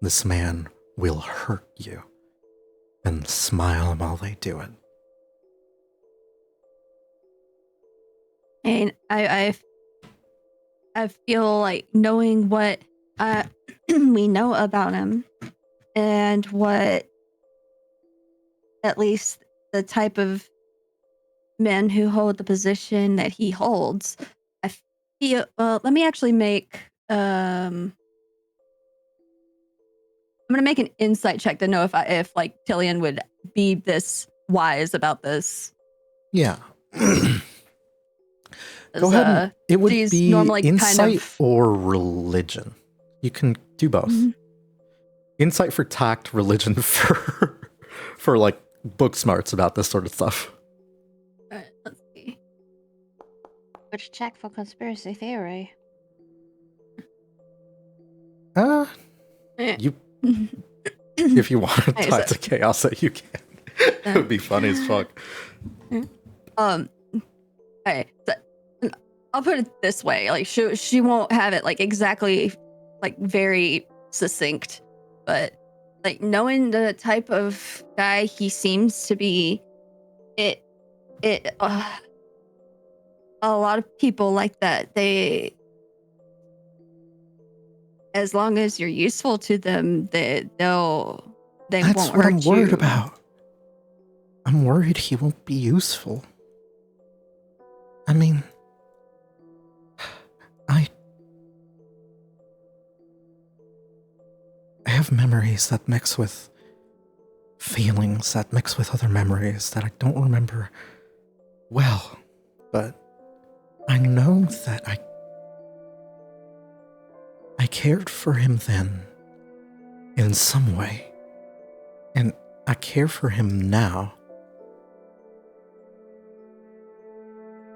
This man will hurt you, and smile while they do it. And I feel like knowing what we know about him and what at least the type of men who hold the position that he holds, I feel, well, let me actually make I'm gonna make an insight check to know if like Tillian would be this wise about this. Yeah. Go ahead. It would she's be normally kind insight of- or religion. You can do both. Mhm. Insight for tact, religion for like book smarts about this sort of stuff. Alright, let's see. Which check for conspiracy theory? Eh. You, if you want to Hey, tie so- to chaos, you can. It would be funny as fuck. Okay, so I'll put it this way: like she won't have it like exactly like very succinct, but like knowing the type of guy he seems to be, it a lot of people like that. They, as long as you're useful to them, they That's won't what I'm hurt worried you. about. I'm worried he won't be useful. I mean, I have memories that mix with feelings that mix with other memories that I don't remember well, but I know that I cared for him then in some way, and I care for him now.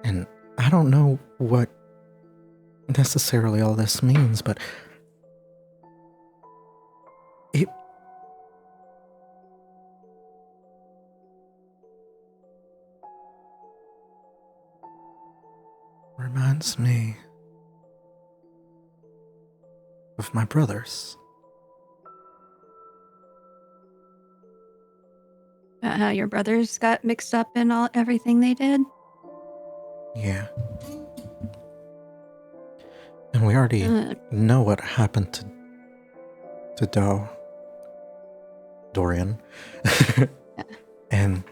And I don't know what necessarily all this means, but it reminds me of my brothers. How your brothers got mixed up in everything they did. Yeah. And we already know what happened to Dorian. And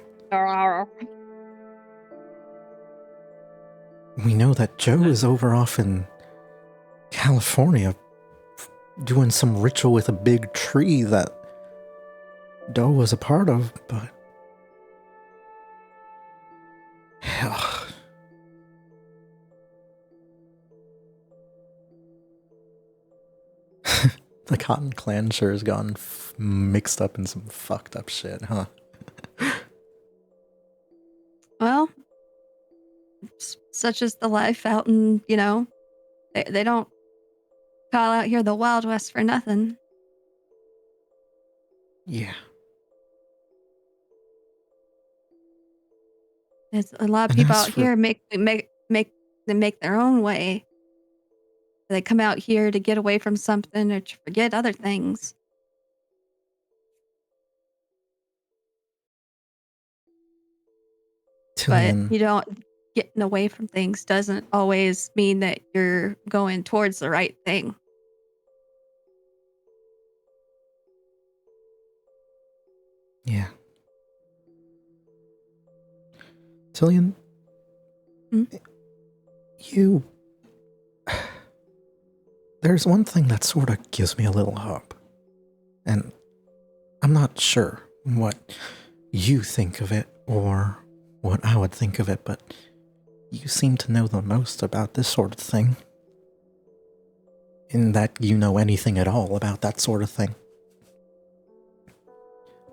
we know that Joe is over off in California doing some ritual with a big tree that Doe was a part of, but hell. The Cotton Clan sure has gone mixed up in some fucked up shit, huh? Well, such is the life out in, they don't call out here the Wild West for nothing. Yeah. There's a lot of And people as out for- here make their own way. They come out here to get away from something or to forget other things. Tillian, But you don't getting away from things doesn't always mean that you're going towards the right thing. yeah. Tillian, you... There's one thing that sort of gives me a little hope. And I'm not sure what you think of it or what I would think of it, but you seem to know the most about this sort of thing. In that you know anything at all about that sort of thing.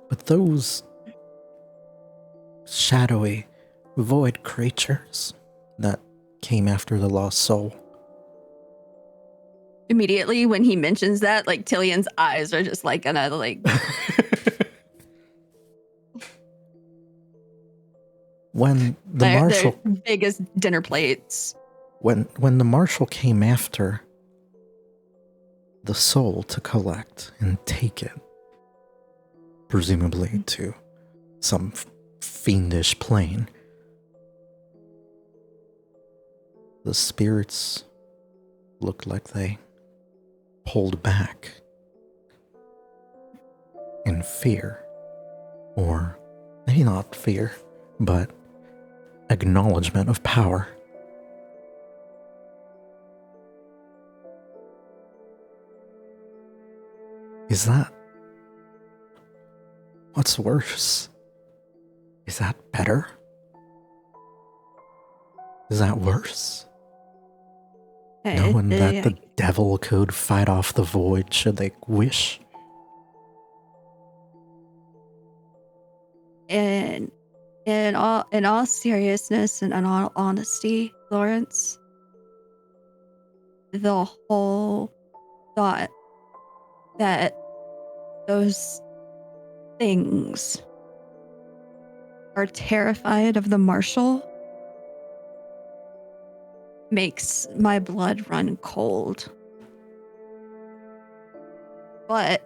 But those shadowy, void creatures that came after the lost soul. Immediately when he mentions that, like Tillian's eyes are just like gonna like When the they're marshal big as dinner plates. when the marshal came after the soul to collect and take it, presumably to some fiendish plane, the spirits looked like they pulled back in fear, or maybe not fear, but acknowledgement of power. Is that... what's worse? Is that better? Is that worse? Knowing that the devil could fight off the void should they wish? And in all seriousness and in all honesty, Lawrence, the whole thought that those things are terrified of the marshal makes my blood run cold. But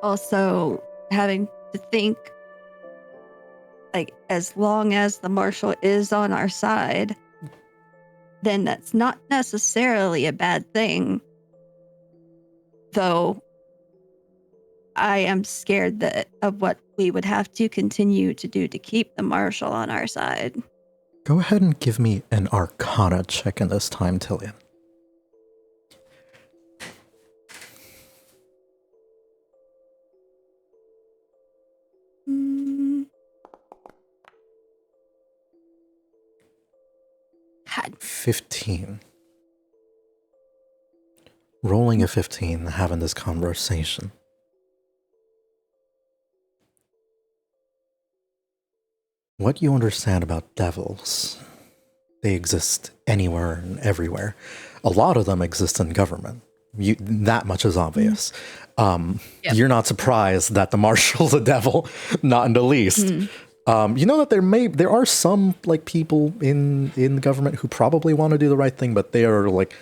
also having to think, like, as long as the marshal is on our side, then that's not necessarily a bad thing. Though I am scared of what we would have to continue to do to keep the marshal on our side. Go ahead and give me an Arcana check in this time, Tillian. God. 15. Rolling a 15, having this conversation. What you understand about devils, they exist anywhere and everywhere. A lot of them exist in government. That much is obvious. Yep. You're not surprised that the marshal's a devil, not in the least. You know that there are some like people in the government who probably want to do the right thing, but they are like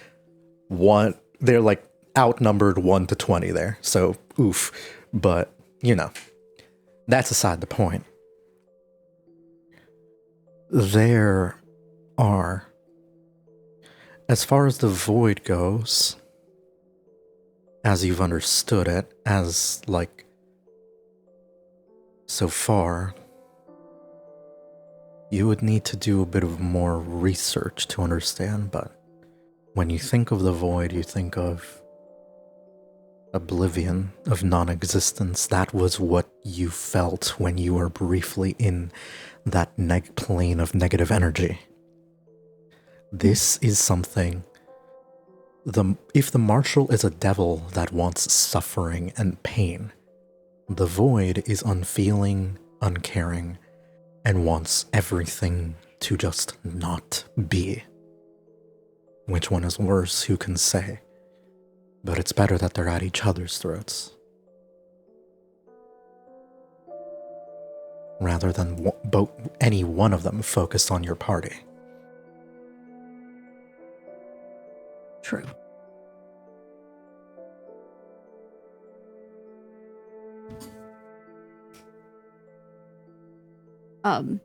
they're like outnumbered 1 to 20 there. So oof. But you know, that's aside the point. There are, as far as the void goes, as you've understood it, as like so far, you would need to do a bit of more research to understand, but when you think of the void, you think of oblivion, of non-existence. That was what you felt when you were briefly in that plane of negative energy. This is something, if the marshal is a devil that wants suffering and pain, the void is unfeeling, uncaring, and wants everything to just not be. Which one is worse, who can say? But it's better that they're at each other's throats. Rather than any one of them focused on your party. True. I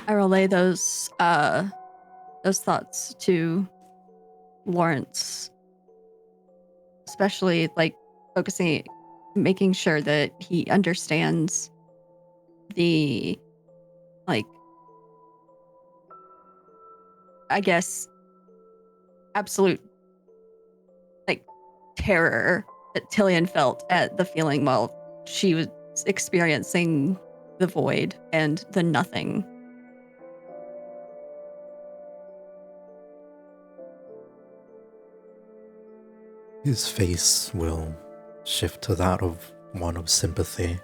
relay those thoughts to Lawrence, especially like making sure that he understands the, like, I guess, absolute, like, terror that Tillian felt at the feeling while she was experiencing the void and the nothing. His face will shift to that of one of sympathy,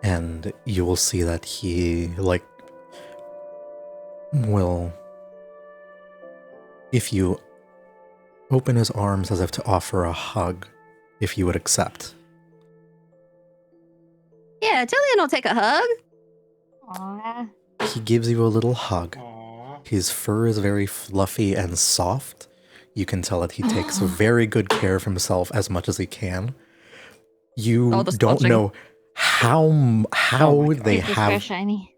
and you will see that he, like, will, if you open his arms as if to offer a hug, if you would accept. Yeah, Tillian will take a hug. Aww. He gives you a little hug. Aww. His fur is very fluffy and soft. You can tell that he takes very good care of himself as much as he can. You Oh, the don't slouching. know how they This is very have. shiny.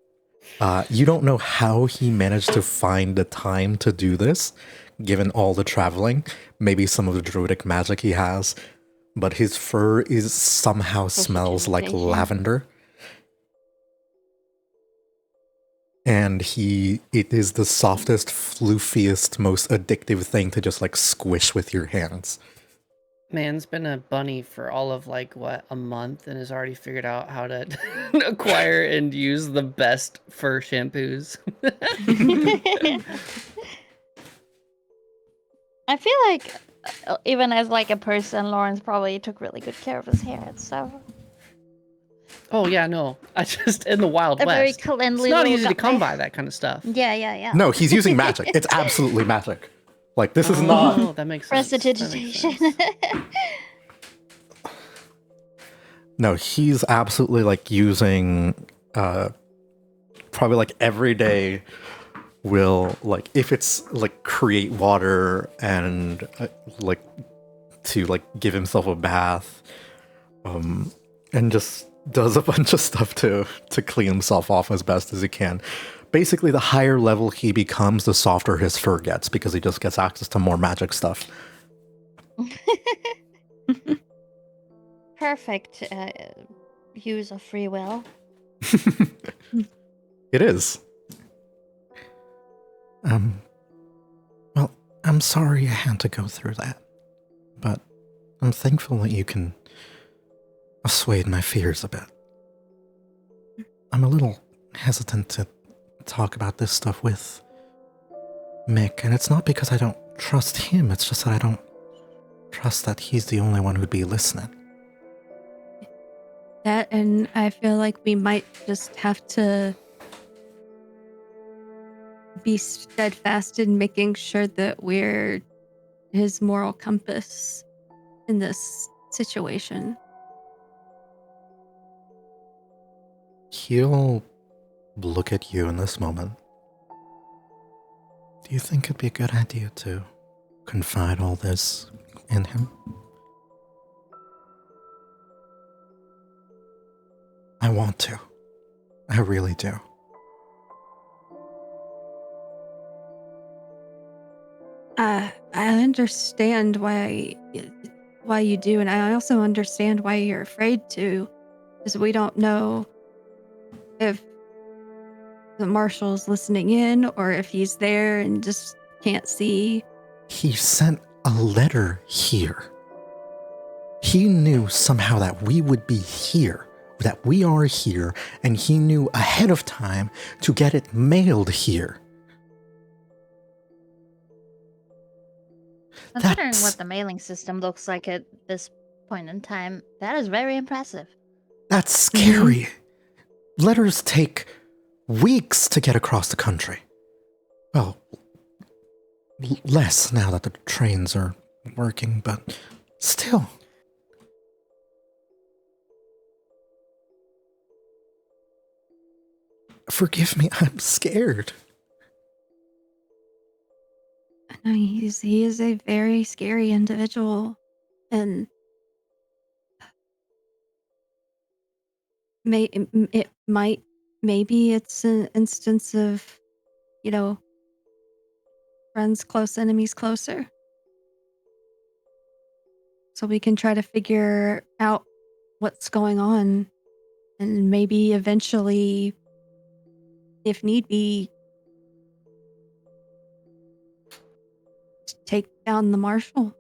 You don't know how he managed to find the time to do this, given all the traveling. Maybe some of the druidic magic he has, but his fur is somehow smells like Prestidigitation. lavender. And it is the softest, floofiest, most addictive thing to just like squish with your hands. Man's been a bunny for all of like what, a month, and has already figured out how to acquire and use the best fur shampoos. I feel like even as like a person, Lawrence probably took really good care of his hair and stuff. Oh yeah, no, I just in the Wild A very West. cleanly It's not little easy to guy. come by that kind of stuff. Yeah. No, he's using magic. It's absolutely magic. Like, this is not... Oh, that makes sense. That makes Prestidigitation. sense. No, he's absolutely like using probably like every day will like if it's like create water and like to like give himself a bath and just does a bunch of stuff to clean himself off as best as he can. Basically, the higher level he becomes, the softer his fur gets because he just gets access to more magic stuff. Perfect use of free will. It is. Well, I'm sorry I had to go through that, but I'm thankful that you can assuage my fears a bit. I'm a little hesitant to talk about this stuff with Mick, and it's not because I don't trust him, it's just that I don't trust that he's the only one who'd be listening. That, and I feel like we might just have to be steadfast in making sure that we're his moral compass in this situation. He'll look at you in this moment. Do you think it'd be a good idea to confide all this in him? I want to. I really do. I understand why you do, and I also understand why you're afraid to, because we don't know if the marshal's listening in or if he's there and just can't see. He sent a letter here. He knew somehow that we would be here, that we are here, and he knew ahead of time to get it mailed here. Considering That's- what the mailing system looks like at this point in time, that is very impressive. That's scary. Letters take weeks to get across the country. Well, less now that the trains are working, but still. Forgive me, I'm scared. No, he is a very scary individual, and maybe it's an instance of, friends close, enemies closer. So we can try to figure out what's going on, and maybe eventually, if need be, take down the marshal.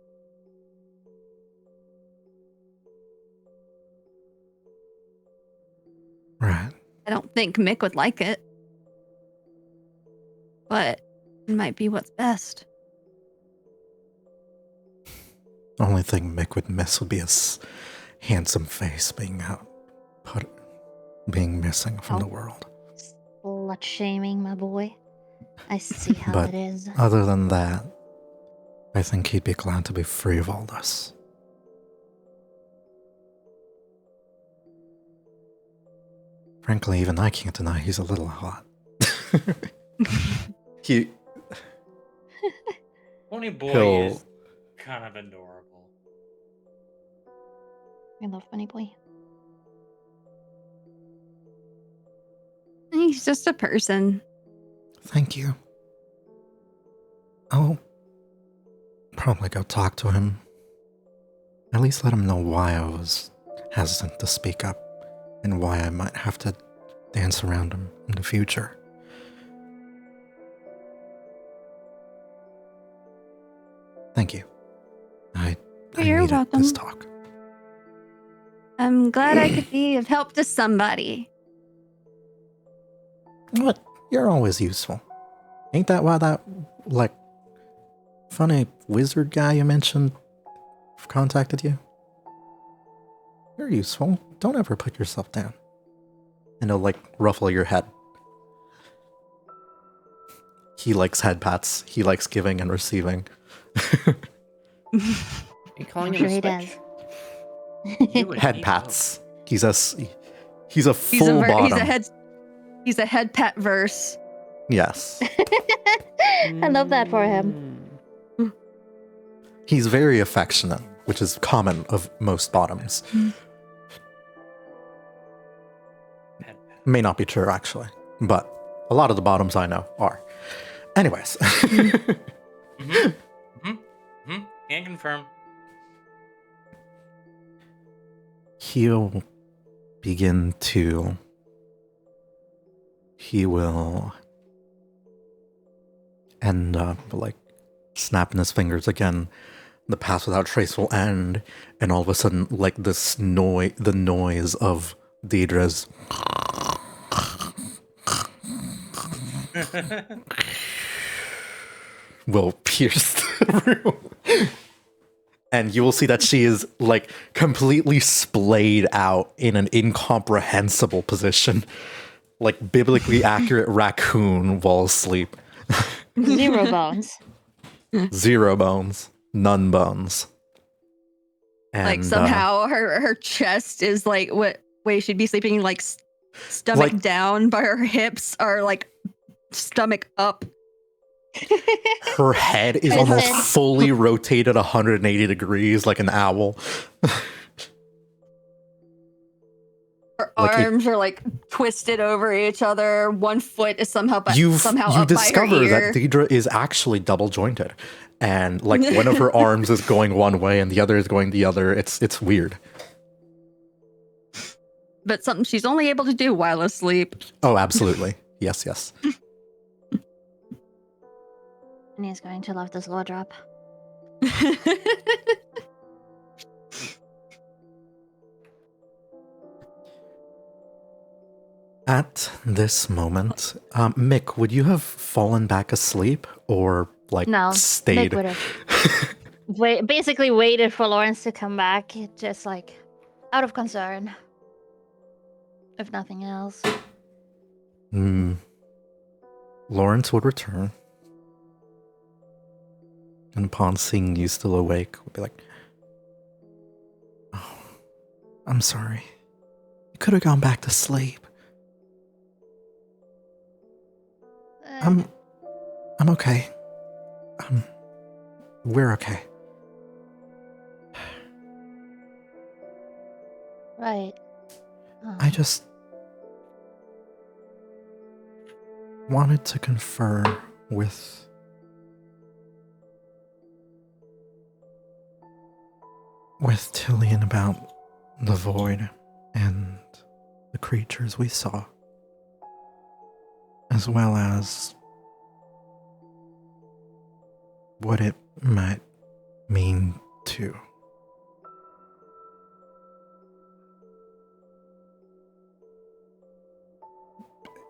Right. I don't think Mick would like it, but it might be what's best. Only thing Mick would miss would be his handsome face being missing from the world. Slut shaming, my boy. I see how But it is. other than that, I think he'd be glad to be free of all this. Frankly, even I can't deny he's a little hot. he Pony Boy He'll- is kind of adorable. I love Funny Boy. He's just a person. Thank you. I'll probably go talk to him. At least let him know why I was hesitant to speak up and why I might have to dance around him in the future. Thank you. I You're needed welcome. this talk. I'm glad I could be of help to somebody. What? You're always useful. Ain't that why that, funny wizard guy you mentioned contacted you? You're useful. Don't ever put yourself down. And he'll, ruffle your head. He likes head pats. He likes giving and receiving. Are you calling I'm him sure a he switch? does. You would Head need pats. He's a full He's a bottom. he's a head pet verse. Yes. I love that for him. He's very affectionate, which is common of most bottoms. Pet, pet. May not be true, actually, but a lot of the bottoms I know are. Anyways. Can confirm. He will end up like snapping his fingers again. The Pass Without Trace will end, and all of a sudden, like this the noise of Deidre's will pierce the room. And you will see that she is like completely splayed out in an incomprehensible position. Like biblically accurate raccoon while asleep. 0 bones. 0 bones. None bones. And, Like somehow her chest is like what way she'd be sleeping, like stomach Like- down, but her hips are like stomach up. her head is Her almost head. fully rotated 180 degrees like an owl. Her Like it- arms are like twisted over each other. One foot is somehow You up by her discover ear. that Deidre is actually double jointed. And like one of her arms is going one way and the other is going the other. It's weird. But something she's only able to do while asleep. Oh, absolutely. Yes. And he's going to love this low drop. At this moment, Mick, would you have fallen back asleep or like No, stayed? Mick would have basically waited for Lawrence to come back, just like out of concern, if nothing else. Lawrence would return. And upon seeing you still awake, would be like, "Oh, I'm sorry. You could have gone back to sleep. I'm okay. We're okay." Right. I just wanted to confer with Tillian about the void and the creatures we saw, as well as what it might mean to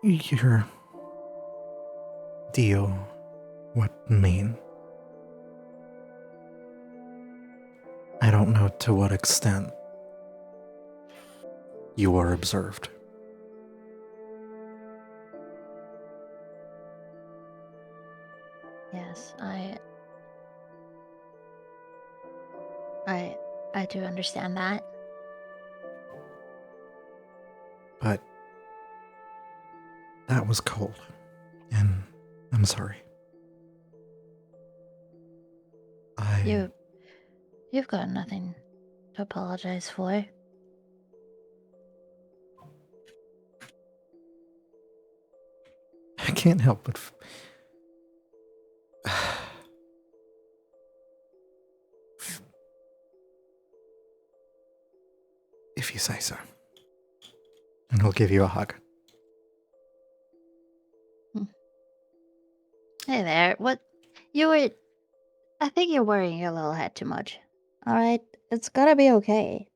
your deal. What mean? I don't know to what extent you are observed. Yes, I do understand that. But that was cold, and I'm sorry. You've got nothing to apologize for. I can't help but if you say so. And he'll give you a hug. Hey there, I think you're worrying your little head too much. Alright? It's gotta be okay.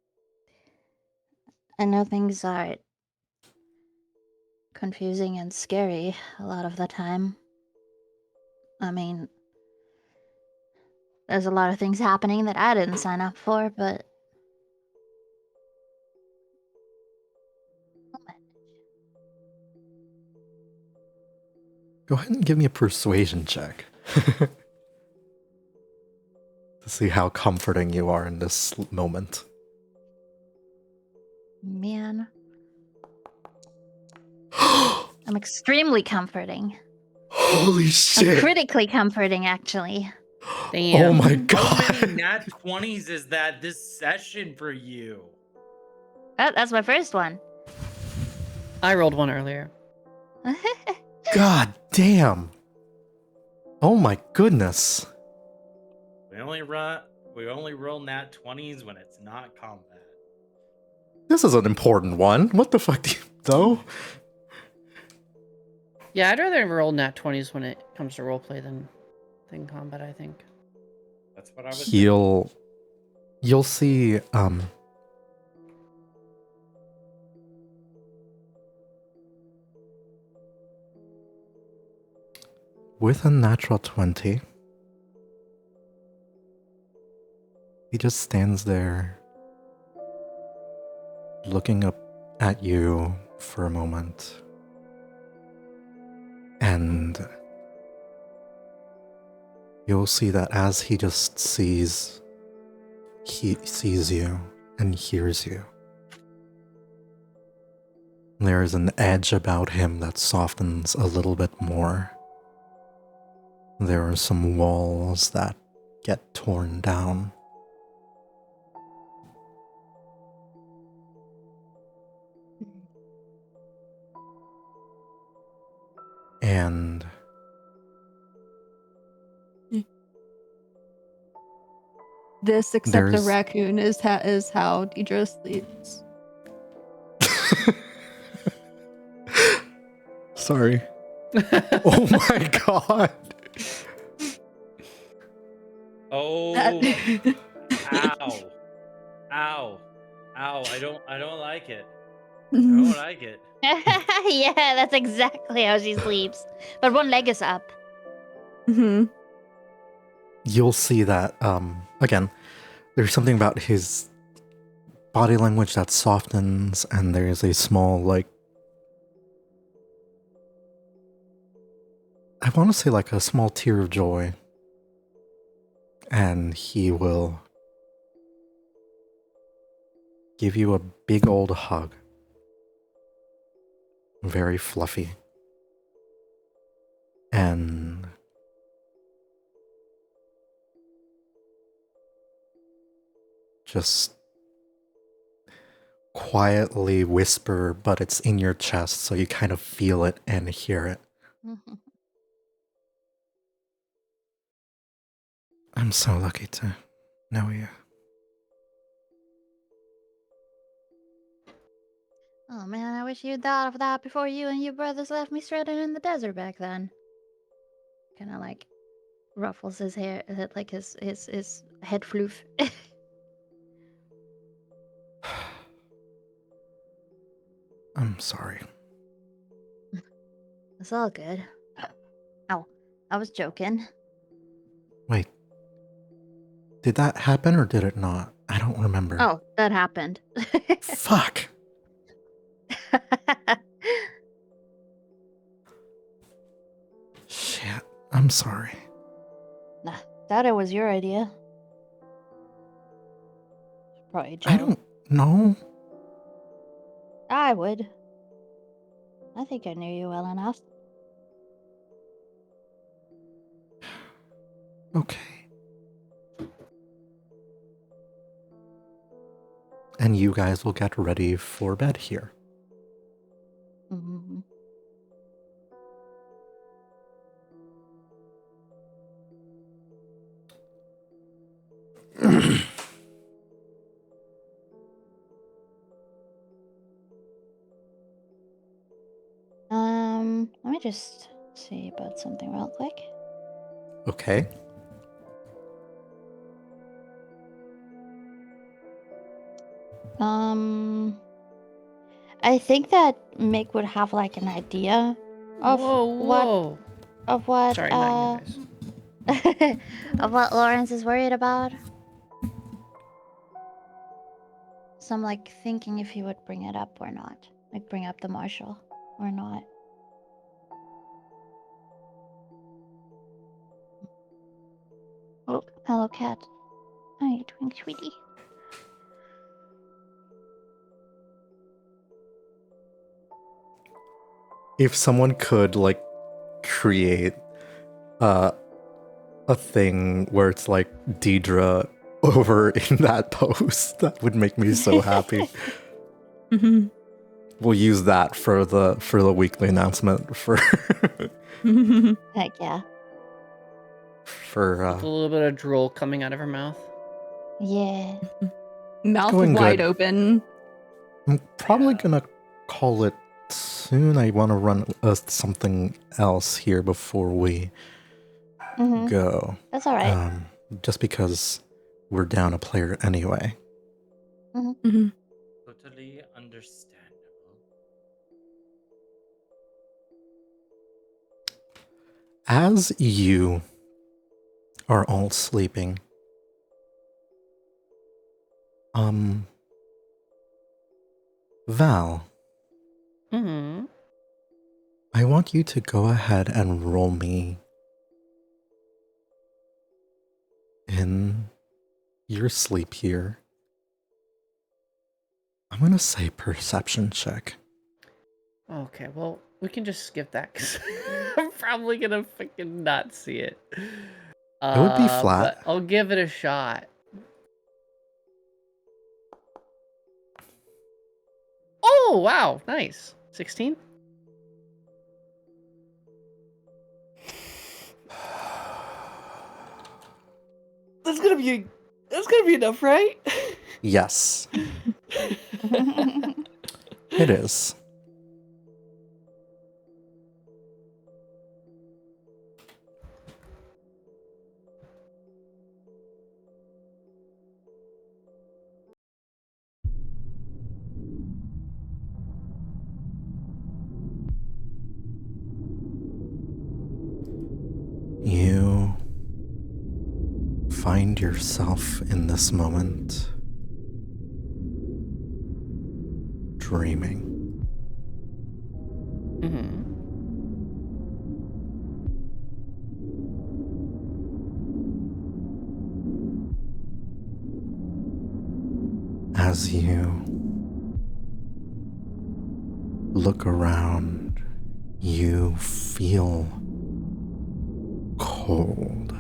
I know things are confusing and scary a lot of the time. I mean, there's a lot of things happening that I didn't sign up for, but Go ahead and give me a persuasion check. To see how comforting you are in this moment. Man, I'm extremely comforting. Holy I'm shit! critically comforting, actually. Damn. Oh my How many god! nat 20s is that this session for you? That's my first one. I rolled one earlier. God damn! Oh my goodness! We only roll nat 20s when it's not combat. This is an important one. What the fuck do you though? Yeah, I'd rather roll nat 20s when it comes to roleplay than combat, I think. That's what I was thinking. You'll see with a natural 20, he just stands there looking up at you for a moment. And you'll see that as he just sees you and hears you, there is an edge about him that softens a little bit more. There are some walls that get torn down. And This, except a There's- raccoon, is how Deidre sleeps. Sorry. Oh my god. Oh, That- ow. Ow. Ow. I don't like it. I don't like it. Yeah, that's exactly how she sleeps. But one leg is up. Mhm. You'll see that again, there's something about his body language that softens, and there's a small, like, I want to say like a small tear of joy. And he will give you a big old hug. Very fluffy. And just quietly whisper, but it's in your chest, so you kind of feel it and hear it. I'm so lucky to know you. Oh man, I wish you'd thought of that before you and your brothers left me stranded in the desert back then. Kind of like ruffles his hair, like his head floof. I'm sorry. It's all good. Ow, I was joking. Wait. Did that happen or did it not? I don't remember. Oh, that happened. Fuck. Shit. I'm sorry. Nah, thought it was your idea. Probably Joe. I don't know. I would. I think I knew you well enough. Okay. And you guys will get ready for bed here. Mm-hmm. Let me just see about something real quick. Okay. I think that Mick would have like an idea of Whoa. what Sorry, not you guys. of what Lawrence is worried about. So I'm like thinking if he would bring it up or not. Like bring up the marshal or not. Oh, hello cat. How are you doing, sweetie? if someone could like create a thing where it's like Deidre over in that pose, that would make me so happy. Mhm. We'll use that for the weekly announcement for Heck yeah. for With a little bit of drool coming out of her mouth. Yeah. Mouth going wide good. open. I'm probably gonna call it soon. I want to run something else here before we Hmm. go. That's all right. Just because we're down a player anyway. Mhm. Totally understandable. As you are all sleeping, Val, Mm-hmm. I want you to go ahead and roll me in your sleep here. I'm gonna say perception check. Okay, well, we can just skip that because I'm probably gonna fucking not see it. It would be flat. But I'll give it a shot. Oh, wow, nice. 16? That's gonna be enough, right? Yes, it is. You find yourself in this moment dreaming. Mm-hmm. As you look around, you feel cold.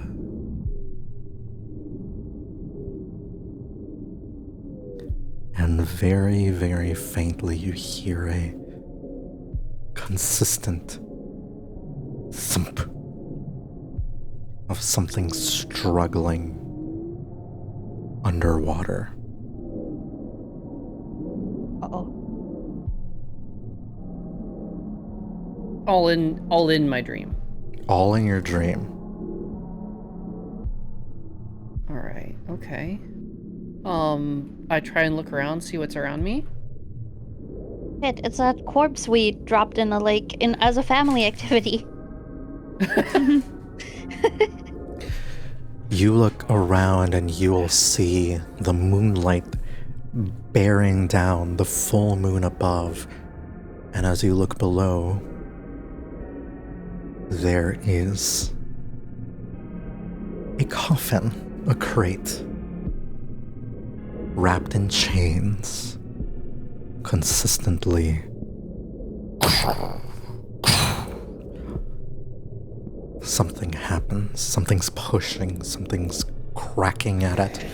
And very, very faintly, you hear a consistent thump of something struggling underwater. Uh-oh. All in my dream. All in your dream. All right. Okay. I try and look around, see what's around me. It's that corpse we dropped in the lake as a family activity. You look around and you will see the moonlight bearing down the full moon above. And as you look below, there is a coffin, a crate, wrapped in chains, consistently. Something happens, something's pushing, something's cracking at it.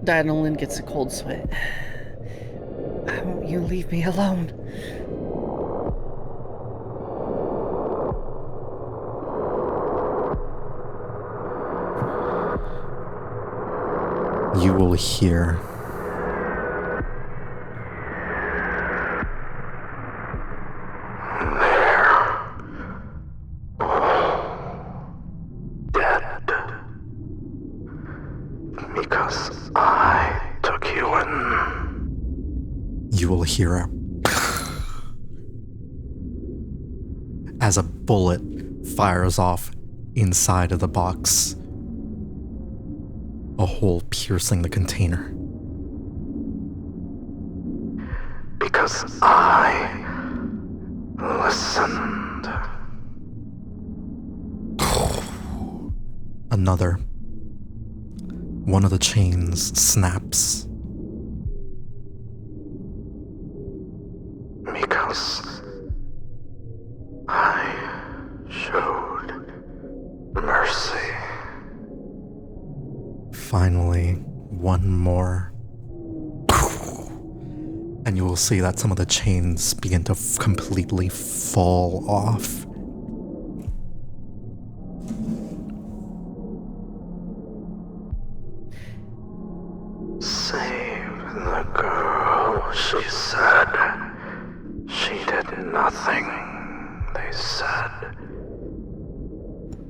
Dynolin gets a cold sweat. Why won't you leave me alone? You will hear because I took you in. you will hear a as a bullet fires off inside of the box, a hole piercing the container. Because I listened. Another. One of the chains snaps. because I showed mercy. Finally, one more. And you will see that some of the chains begin to completely fall off. Save the girl, she said. She did nothing, they said.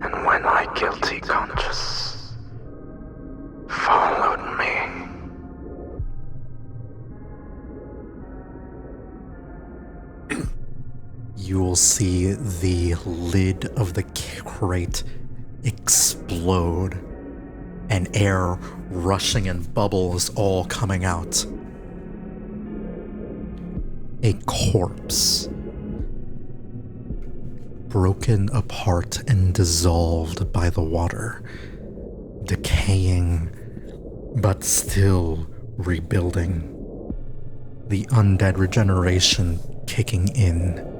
And when my guilty conscience followed me, You will see the lid of the crate explode and air rushing and bubbles all coming out. A corpse, broken apart and dissolved by the water, decaying but still rebuilding. The undead regeneration kicking in.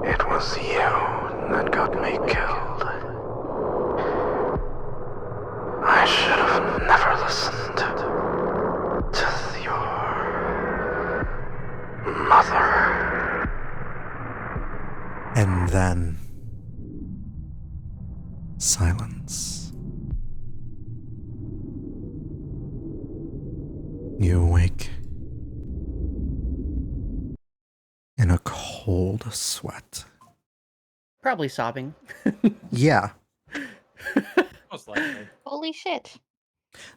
It was you that got me killed. I should have never listened to your mother. And then silence. You awake in a cold sweat. Probably sobbing. Yeah, Most likely. Holy shit.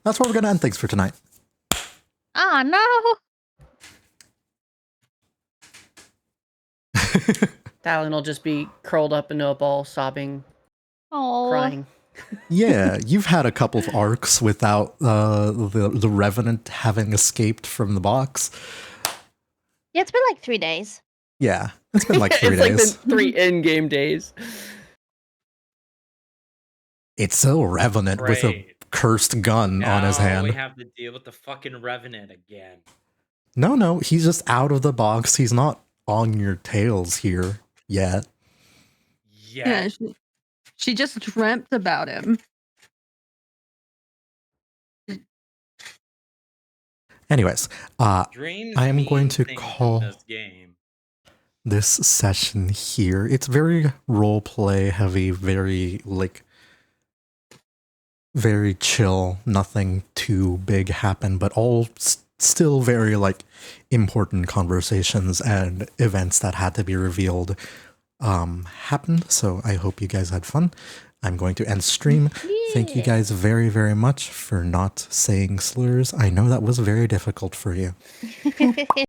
that's where we're going to end things for tonight. Oh no. Talon will just be curled up into a ball, sobbing, Oh. crying. Yeah, you've had a couple of arcs without the Revenant having escaped from the box. Yeah, it's been like 3 days. Yeah, it's been like 3 it's like days. the 3 in-game days. It's a Revenant with a Great. cursed gun on his Now hand. we have to deal with the fucking Revenant again. No, he's just out of the box. He's not on your tails here yet. Yeah, she just dreamt about him. Anyways, Dreams I am mean going to things in call this game. this session here. It's very roleplay heavy, very very chill. Nothing too big happened, but all still very important conversations and events that had to be revealed happened. So I hope you guys had fun. I'm going to end stream. Thank you guys very, very much for not saying slurs. I know that was very difficult for you.